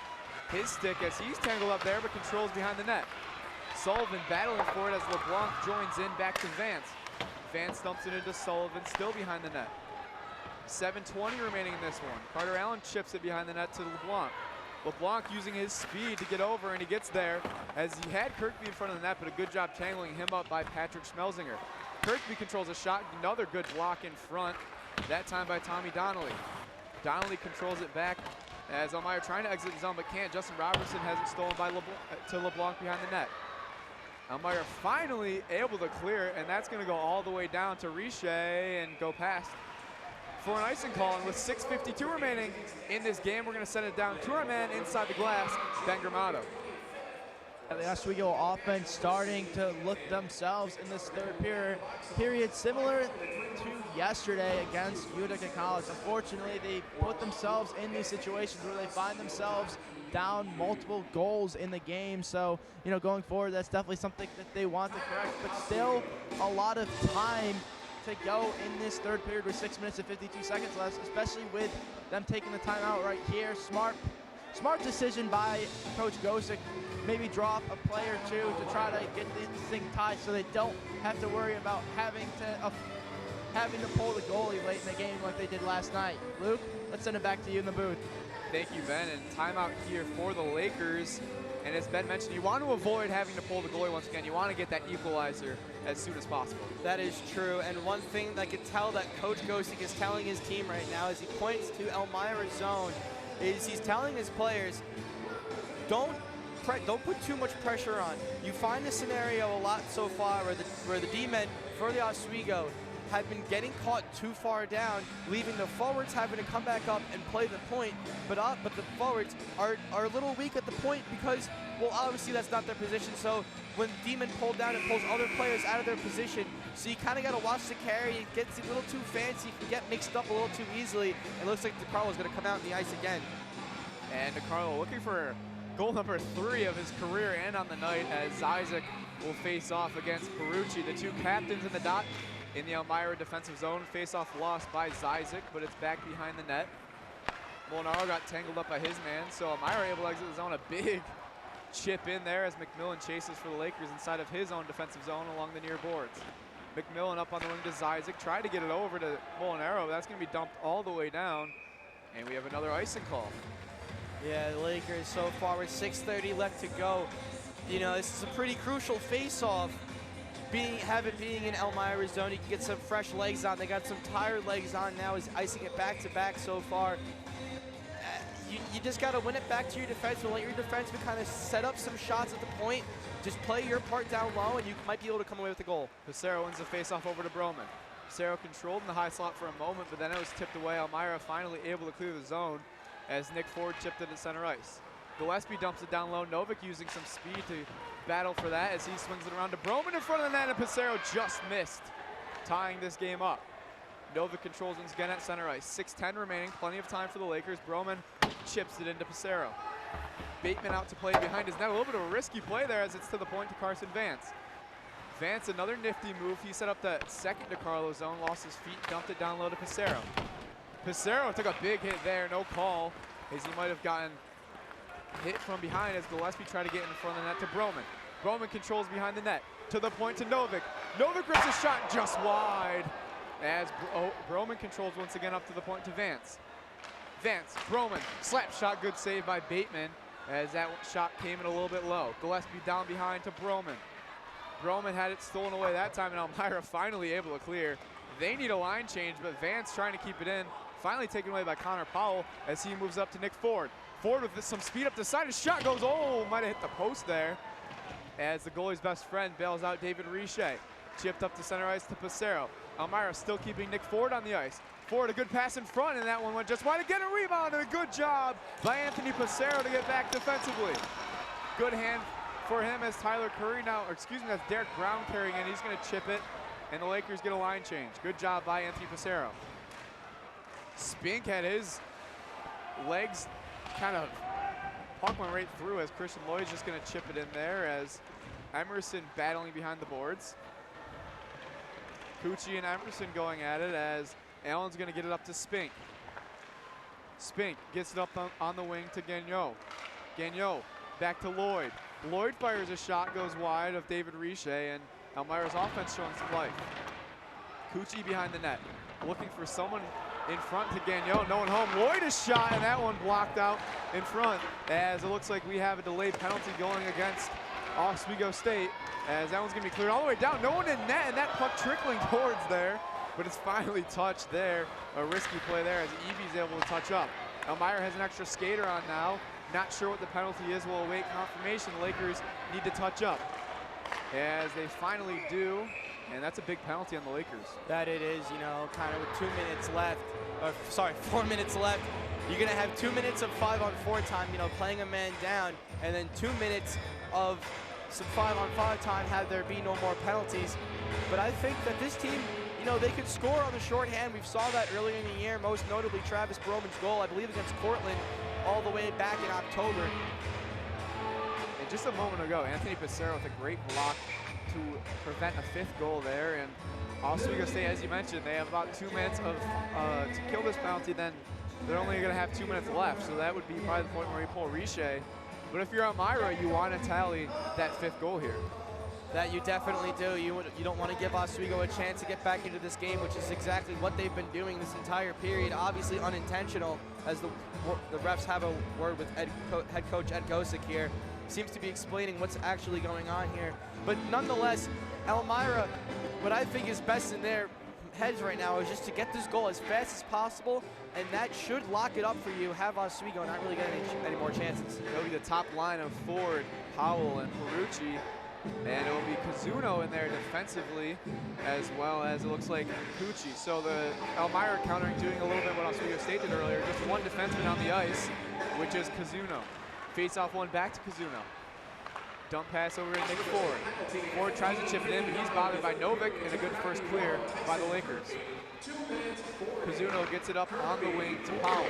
his stick as he's tangled up there but controls behind the net. Sullivan battling for it as LeBlanc joins in back to Vance. Vance dumps it into Sullivan, still behind the net. 7:20 remaining in this one. Carter Allen chips it behind the net to LeBlanc. LeBlanc using his speed to get over, and he gets there as he had Kirkby in front of the net, but a good job tangling him up by Patrick Schmelzinger. Kirkby controls a shot, another good block in front, that time by Tommy Donnelly. Donnelly controls it back as Elmira trying to exit the zone but can't. Justin Robertson has it stolen by to LeBlanc behind the net. Elmira finally able to clear, and that's going to go all the way down to Riche and go past for an icing call. And with 6:52 remaining in this game, we're going to send it down to our man inside the glass, Ben Gramato. The Oswego offense starting to look themselves in this third period, similar to yesterday against Utica College. Unfortunately, they put themselves in these situations where they find themselves down multiple goals in the game. So, you know, going forward, that's definitely something that they want to correct, but still a lot of time to go in this third period with 6 minutes and 52 seconds left, especially with them taking the timeout right here. Smart decision by Coach Gosick. Maybe drop a play or two to try to get this thing tied so they don't have to worry about having to pull the goalie late in the game like they did last night. Luke, let's send it back to you in the booth. Thank you, Ben. And timeout here for the Lakers. And as Ben mentioned, you want to avoid having to pull the goalie once again. You want to get that equalizer as soon as possible. That is true. And one thing that I can tell that Coach Gosick is telling his team right now as he points to Elmira's zone is he's telling his players, don't put too much pressure on. You find this scenario a lot so far where the D-men for the Oswego have been getting caught too far down, leaving the forwards having to come back up and play the point, but the forwards are a little weak at the point because, well, obviously that's not their position. So when D-men pull down, it pulls other players out of their position. So you kind of got to watch the carry. It gets a little too fancy, can get mixed up a little too easily. It looks like DeCarlo's going to come out in the ice again. And DeCarlo looking for goal number 3 of his career and on the night as Isaac will face off against Perucci. The two captains in the dot in the Elmira defensive zone. Face-off lost by Zizek, but it's back behind the net. Molinaro got tangled up by his man, so Elmira able to exit the zone. A big chip in there as McMillan chases for the Lakers inside of his own defensive zone along the near boards. McMillan up on the wing to Zizek, tried to get it over to Molinaro. That's going to be dumped all the way down, and we have another icing call. Yeah, the Lakers so far with 6:30 left to go. You know, this is a pretty crucial face-off. Being in Elmira's zone, you can get some fresh legs on. They got some tired legs on now, is icing it back-to-back so far. You just got to win it back to your defenseman. Let your defenseman kind of set up some shots at the point. Just play your part down low, and you might be able to come away with the goal. Pissarro wins the face-off over to Broman. Pissarro controlled in the high slot for a moment, but then it was tipped away. Elmira finally able to clear the zone as Nick Ford chipped it at center ice. Gillespie dumps it down low. Novik using some speed to battle for that as he swings it around to Broman in front of the net, and Pissarro just missed, tying this game up. Novik controls once again at center ice. 6:10 remaining, plenty of time for the Lakers. Broman chips it into Pissarro. Bateman out to play behind his net. A little bit of a risky play there as it's to the point to Carson Vance. Vance, another nifty move. He set up the second DeCarlo zone, lost his feet, dumped it down low to Pissarro. Pissarro took a big hit there, no call, as he might have gotten hit from behind as Gillespie tried to get in front of the net to Broman. Broman controls behind the net, to the point to Novik. Novik rips a shot just wide as Broman controls once again up to the point to Vance. Vance, Broman, slap shot, good save by Bateman as that shot came in a little bit low. Gillespie down behind to Broman. Broman had it stolen away that time, and Elmira finally able to clear. They need a line change, but Vance trying to keep it in. Finally taken away by Connor Powell as he moves up to Nick Ford. Ford with some speed up the side. His shot goes, might have hit the post there as the goalie's best friend bails out David Riche. Chipped up to center ice to Pissarro. Elmira still keeping Nick Ford on the ice. Ford, a good pass in front, and that one went just wide. Again, a rebound, and a good job by Anthony Pissarro to get back defensively. Good hand for him as Tyler Curry that's Derek Brown carrying in. He's going to chip it, and the Lakers get a line change. Good job by Anthony Pissarro. Spink had his legs kind of puck went right through as Christian Lloyd's just going to chip it in there as Emerson battling behind the boards. Cucci and Emerson going at it as Allen's going to get it up to Spink. Spink gets it up on the wing to Gagnon. Gagnon back to Lloyd. Lloyd fires a shot, goes wide of David Riche, and Elmira's offense showing some life. Cucci behind the net, looking for someone in front to Gagnon. No one home. Lloyd is shot, and that one blocked out in front as it looks like we have a delayed penalty going against Oswego State as that one's going to be cleared all the way down. No one in net, and that puck trickling towards there but it's finally touched there. A risky play there as Evie's able to touch up. Elmira has an extra skater on now. Not sure what the penalty is. We'll await confirmation. The Lakers need to touch up. As they finally do, and that's a big penalty on the Lakers. That it is, you know, kind of with 2 minutes left, or sorry, 4 minutes left. You're gonna have 2 minutes of 5-on-4 time, you know, playing a man down, and then 2 minutes of some 5-on-5 time, have there be no more penalties. But I think that this team, you know, they could score on the shorthand. We saw that earlier in the year, most notably Travis Broman's goal, I believe against Cortland, all the way back in October. And just a moment ago, Anthony Pissarro with a great block to prevent a 5th goal there. And Oswego State, as you mentioned, they have about 2 minutes of to kill this penalty. Then they're only going to have 2 minutes left, so that would be probably the point where you pull Riche. But if you're Elmira, you want to tally that 5th goal here. That you definitely do. You don't want to give Oswego a chance to get back into this game, which is exactly what they've been doing this entire period. Obviously unintentional, as the refs have a word with head coach Ed Gosick here. Seems to be explaining what's actually going on here. But nonetheless, Elmira, what I think is best in their heads right now is just to get this goal as fast as possible, and that should lock it up for you. Have Oswego not really get any more chances. It'll be the top line of Ford, Powell, and Perucci. And it will be Kazuno in there defensively, as well as it looks like Cucci. So the Elmira countering, doing a little bit what Oswego State did earlier, just one defenseman on the ice, which is Kazuno. Face off one back to Kazuno. Dump pass over to Nick Ford. Ford tries to chip it in, but he's bothered by Novik, and a good first clear by the Lakers. Kazuno gets it up on the wing to Powell.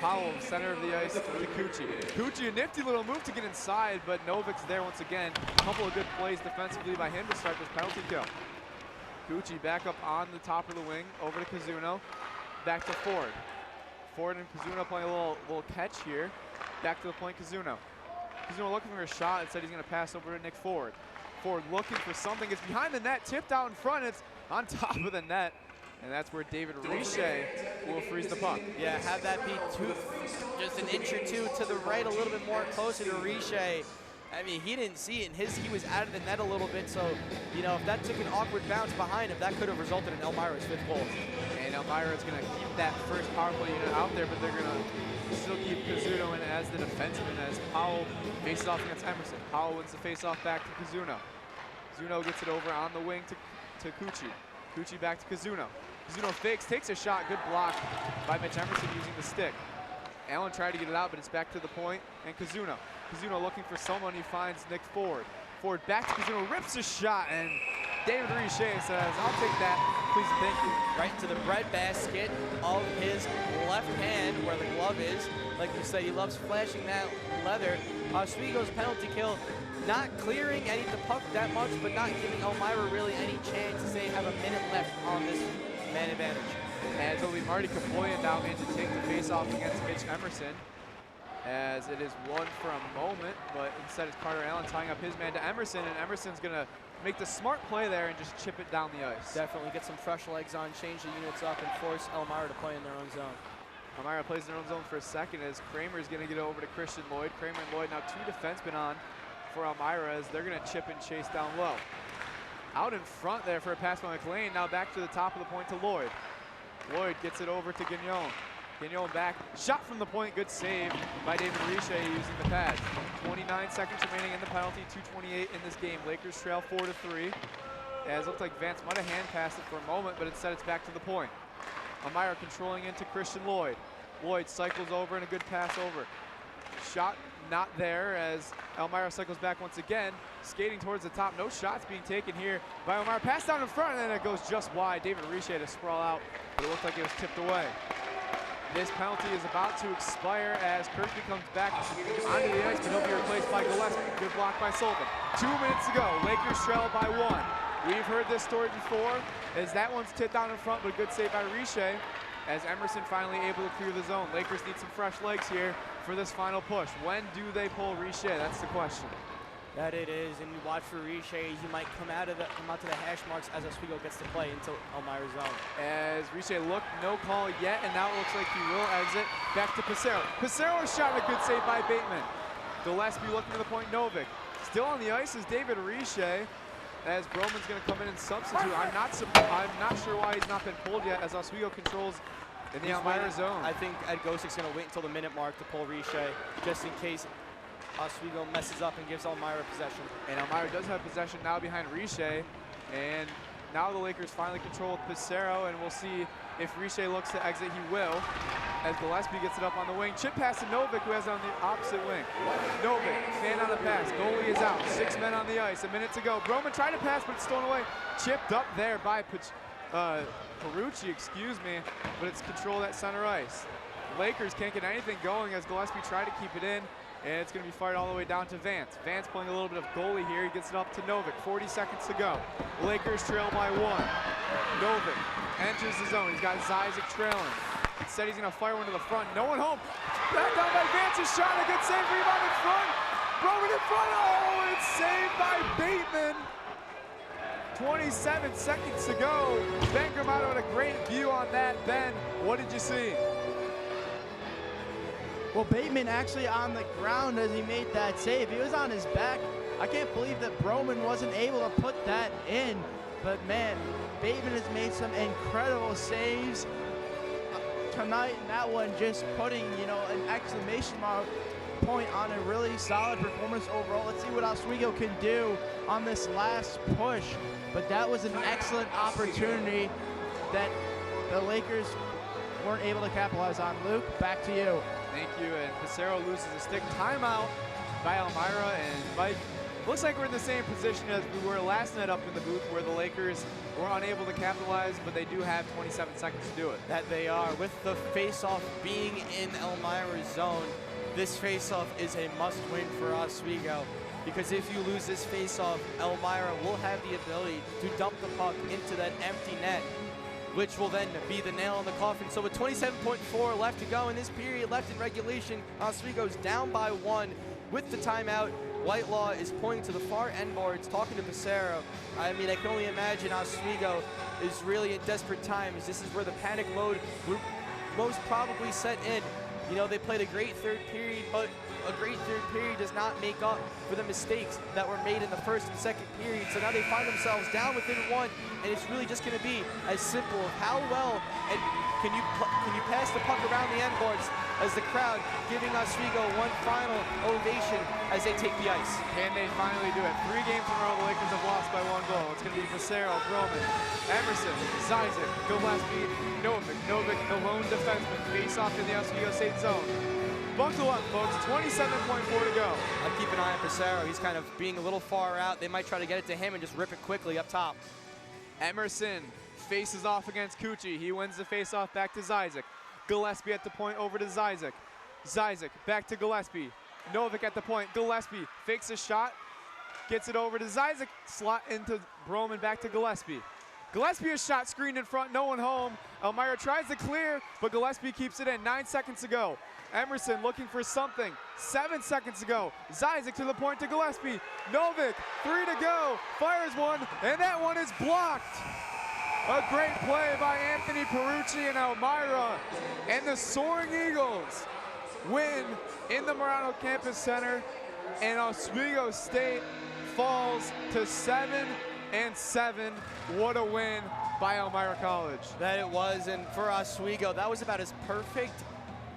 Powell, center of the ice to Cucci. Cucci, a nifty little move to get inside, but Novik's there once again. A couple of good plays defensively by him to start this penalty kill. Cucci back up on the top of the wing, over to Kazuno. Back to Ford. Ford and Kazuno playing a little catch here. Back to the point, Kazuno. Kazuno looking for a shot. Instead, he's going to pass over to Nick Ford. Ford looking for something. It's behind the net, tipped out in front. It's on top of the net. And that's where David Riche will freeze the puck. Yeah, have that be just an inch or two to the right, a little bit more closer to Riche. I mean, he didn't see it, and he was out of the net a little bit, so, you know, if that took an awkward bounce behind him, that could have resulted in Elmira's 5th goal. And Elmira is going to keep that first power play unit out there, but they're going to still keep Kazuno in as the defenseman as Powell faces off against Emerson. Powell wins the face-off back to Kazuno. Kazuno gets it over on the wing to Cucci. Cucci back to Kazuno. Kazuno fakes, takes a shot, good block by Mitch Emerson using the stick. Allen tried to get it out, but it's back to the point, and Kazuno. Kazuno looking for someone, he finds Nick Ford. Ford back to Kazuno, rips a shot, and David Riche says, I'll take that, please and thank you. Right to the breadbasket of his left hand, where the glove is. Like you said, he loves flashing that leather. Oswego's penalty kill, not clearing the puck that much, but not giving Elmira really any chance to say have a minute left on this man advantage. As it'll be Marty Kapoyan now in to take the face-off against Mitch Emerson, as it is won for a moment, but instead it's Carter Allen tying up his man to Emerson, and Emerson's gonna make the smart play there and just chip it down the ice. Definitely get some fresh legs on, change the units up, and force Elmira to play in their own zone. Elmira plays in their own zone for a second as Kramer's gonna get over to Christian Lloyd. Kramer and Lloyd now 2 defensemen on for Elmira as they're gonna chip and chase down low. Out in front there for a pass by McLean, now back to the top of the point to Lloyd. Lloyd gets it over to Gagnon. Gagnon back, shot from the point, good save by David Riche using the pads. 29 seconds remaining in the penalty, 2:28 in this game. Lakers trail 4-3. As it looked like Vance might have hand passed it for a moment, but instead it's back to the point. Elmira controlling into Christian Lloyd. Lloyd cycles over and a good pass over. Shot not there as Elmira cycles back once again, skating towards the top. No shots being taken here by Elmira. Pass down in front, and then it goes just wide. David Riche to sprawl out, but it looked like it was tipped away. This penalty is about to expire as Kirkby comes back onto the ice, but he'll be replaced by Gillespie. Good block by Sullivan. 2 minutes to go. Lakers trail by 1. We've heard this story before, as that one's tipped down in front, but a good save by Riche, as Emerson finally able to clear the zone. Lakers need some fresh legs here for this final push. When do they pull Riche? That's the question. That it is, and you watch for Riche, he might come out to the hash marks as Oswego gets to play into Elmira's zone. As Riche looked, no call yet, and now it looks like he will exit. Back to Pissarro. Pissarro's shot, a good save by Bateman. Gillespie looking to the point, Novik. Still on the ice is David Riche, as Broman's going to come in and substitute. I'm not sure why he's not been pulled yet, as Oswego controls in the Elmira zone. I think Ed Gosik's going to wait until the minute mark to pull Riche, just in case Oswego messes up and gives Elmira possession. And Elmira does have possession now behind Riche, and now the Lakers finally control Pissarro, and we'll see if Riche looks to exit. He will, as Gillespie gets it up on the wing. Chip pass to Novick, who has it on the opposite wing. Novick, fan on the pass. Goalie is out. 6 men on the ice. A minute to go. Broman tried to pass, but it's stolen away. Chipped up there by Perucci, excuse me, but it's controlled at center ice. Lakers can't get anything going as Gillespie tried to keep it in, and it's going to be fired all the way down to Vance. Vance playing a little bit of goalie here. He gets it up to Novick. 40 seconds to go. Lakers trail by 1. Novick enters the zone. He's got Zizek trailing. Instead, he's going to fire one to the front. No one home. Back down by Vance's shot. A good save. Rebound in front. Broman in front. Oh, it's saved by Bateman. 27 seconds to go. Ben Gramado had a great view on that. Ben, what did you see? Well, Bateman actually on the ground as he made that save. He was on his back. I can't believe that Broman wasn't able to put that in. But man, Bateman has made some incredible saves tonight, and that one just putting, you know, an exclamation mark point on a really solid performance overall. Let's see what Oswego can do on this last push. But that was an excellent opportunity that the Lakers weren't able to capitalize on. Luke, back to you. Thank you, and Pissarro loses a stick. Timeout by Elmira, and Mike, looks like we're in the same position as we were last night up in the booth, where the Lakers were unable to capitalize, but they do have 27 seconds to do it. That they are. With the face-off being in Elmira's zone, this face-off is a must-win for Oswego, because if you lose this face-off, Elmira will have the ability to dump the puck into that empty net, which will then be the nail in the coffin. So with 27.4 left to go in this period, left in regulation, Oswego's down by 1 with the timeout. Whitelaw is pointing to the far end boards, talking to Pissarro. I mean, I can only imagine Oswego is really in desperate times. This is where the panic mode will most probably set in. You know, they played a great third period, but a great third period does not make up for the mistakes that were made in the first and second period. So now they find themselves down within 1, and it's really just going to be as simple of how well and can you pass the puck around the end boards, as the crowd giving Oswego one final ovation as they take the ice. Can they finally do it? 3 games in a row, the Lakers have lost by 1 goal. It's going to be Pissarro, Broman, Emerson, Zizek, Gillespie, Novick, the lone defenseman, face off in the Oswego State zone. Buckle up, folks. 27.4 to go. I'd keep an eye on Pissarro. He's kind of being a little far out. They might try to get it to him and just rip it quickly up top. Emerson faces off against Cucci. He wins the face-off back to Zizek. Gillespie at the point over to Zizek. Zizek back to Gillespie. Novick at the point. Gillespie fakes a shot. Gets it over to Zizek. Slot into Broman back to Gillespie. Gillespie is shot screened in front. No one home. Elmira tries to clear, but Gillespie keeps it in. 9 seconds to go. Emerson looking for something. 7 seconds to go. Zizek to the point to Gillespie. Novick, 3 to go. Fires one, and that one is blocked. A great play by Anthony Perucci and Elmira. And the Soaring Eagles win in the Murano Campus Center. And Oswego State falls to 7-7. What a win by Elmira College. That it was, and for Oswego, that was about as perfect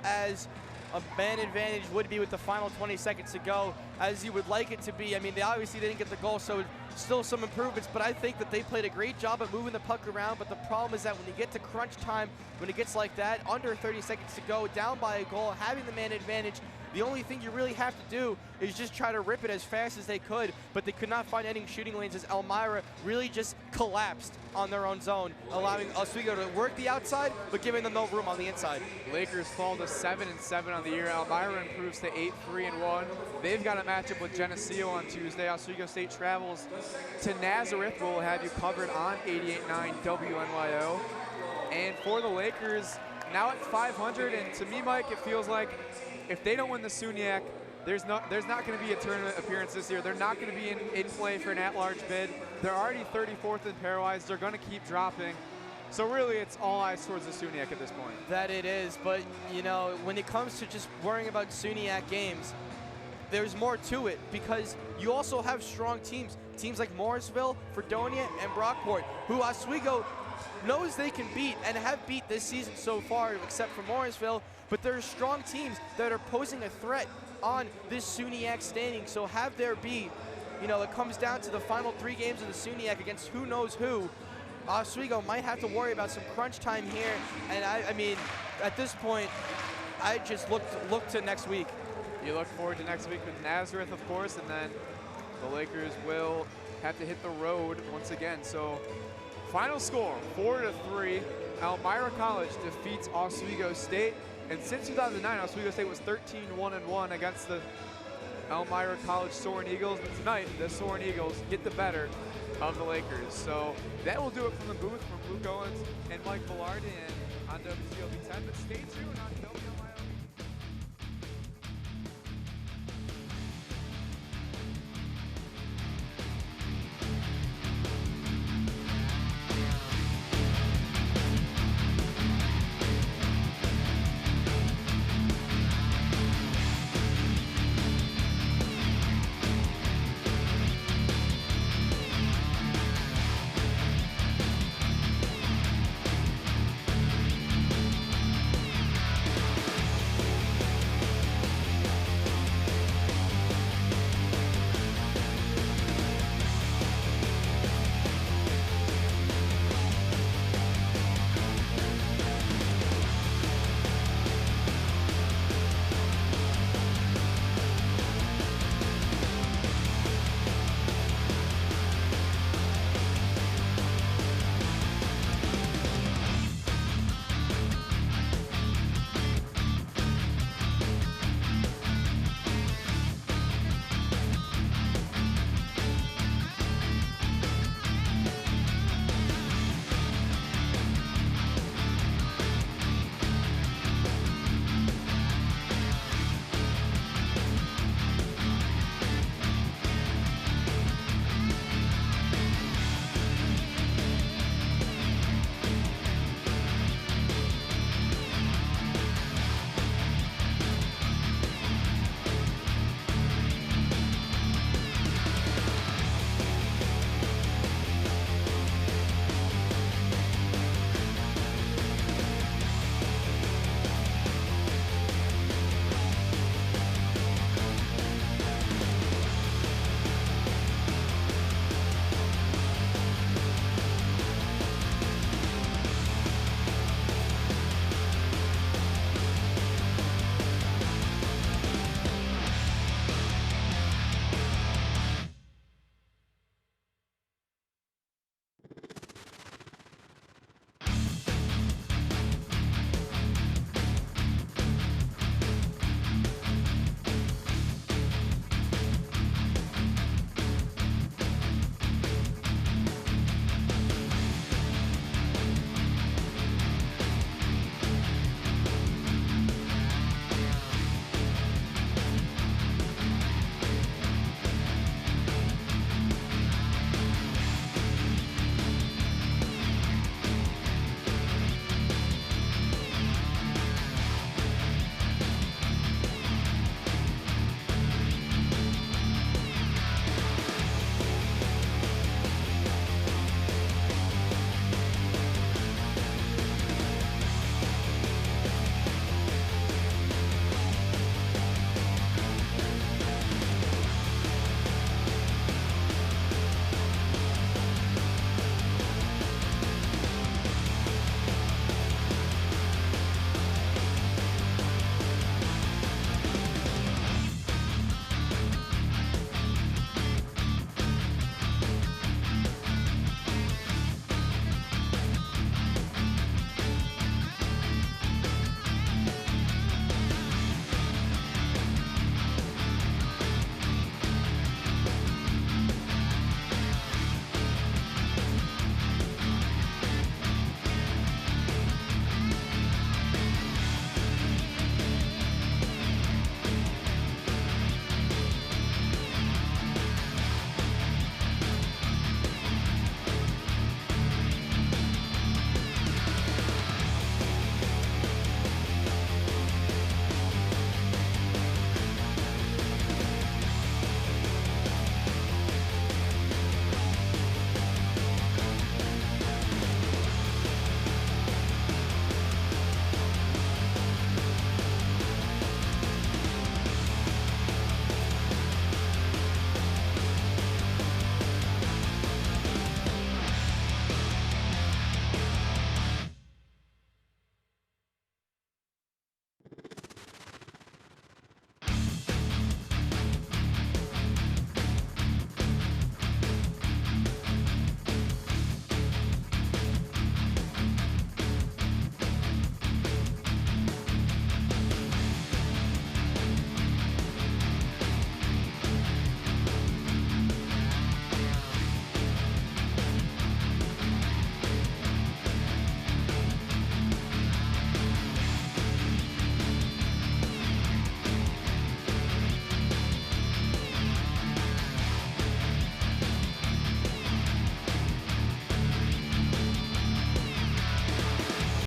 as a man advantage would be with the final 20 seconds to go, as you would like it to be. I mean, they obviously didn't get the goal, so still some improvements, but I think that they played a great job at moving the puck around. But the problem is that when you get to crunch time, when it gets like that, under 30 seconds to go, down by a goal, having the man advantage, the only thing you really have to do is just try to rip it as fast as they could, but they could not find any shooting lanes as Elmira really just collapsed on their own zone, allowing Oswego to work the outside, but giving them no room on the inside. Lakers fall to 7-7 on the year. Elmira improves to 8-3-1. They've got a matchup with Geneseo on Tuesday. Oswego State travels to Nazareth. We'll have you covered on 88.9 WNYO. And for the Lakers, now at 500, and to me, Mike, it feels like if they don't win the SUNYAC, there's not going to be a tournament appearance this year. They're not going to be in play for an at-large bid. They're already 34th in pairwise. They're going to keep dropping. So really, it's all eyes towards the SUNYAC at this point. That it is, but you know, when it comes to just worrying about SUNYAC games, there's more to it because you also have strong teams. Teams like Morrisville, Fredonia, and Brockport, who Oswego knows they can beat and have beat this season so far, except for Morrisville. But there are strong teams that are posing a threat on this SUNYAC standing. So have there be, you know, it comes down to the final 3 games of the SUNYAC against who knows who. Oswego might have to worry about some crunch time here. And I mean, at this point, I just look to next week. You look forward to next week with Nazareth, of course, and then the Lakers will have to hit the road once again. So final score, 4-3. Elmira College defeats Oswego State. And since 2009, Oswego State was 13-1-1 against the Elmira College Soaring Eagles. But tonight, the Soaring Eagles get the better of the Lakers. So that will do it from the booth from Luke Owens and Mike Velarde and on WCOV 10. But stay tuned on WMIL.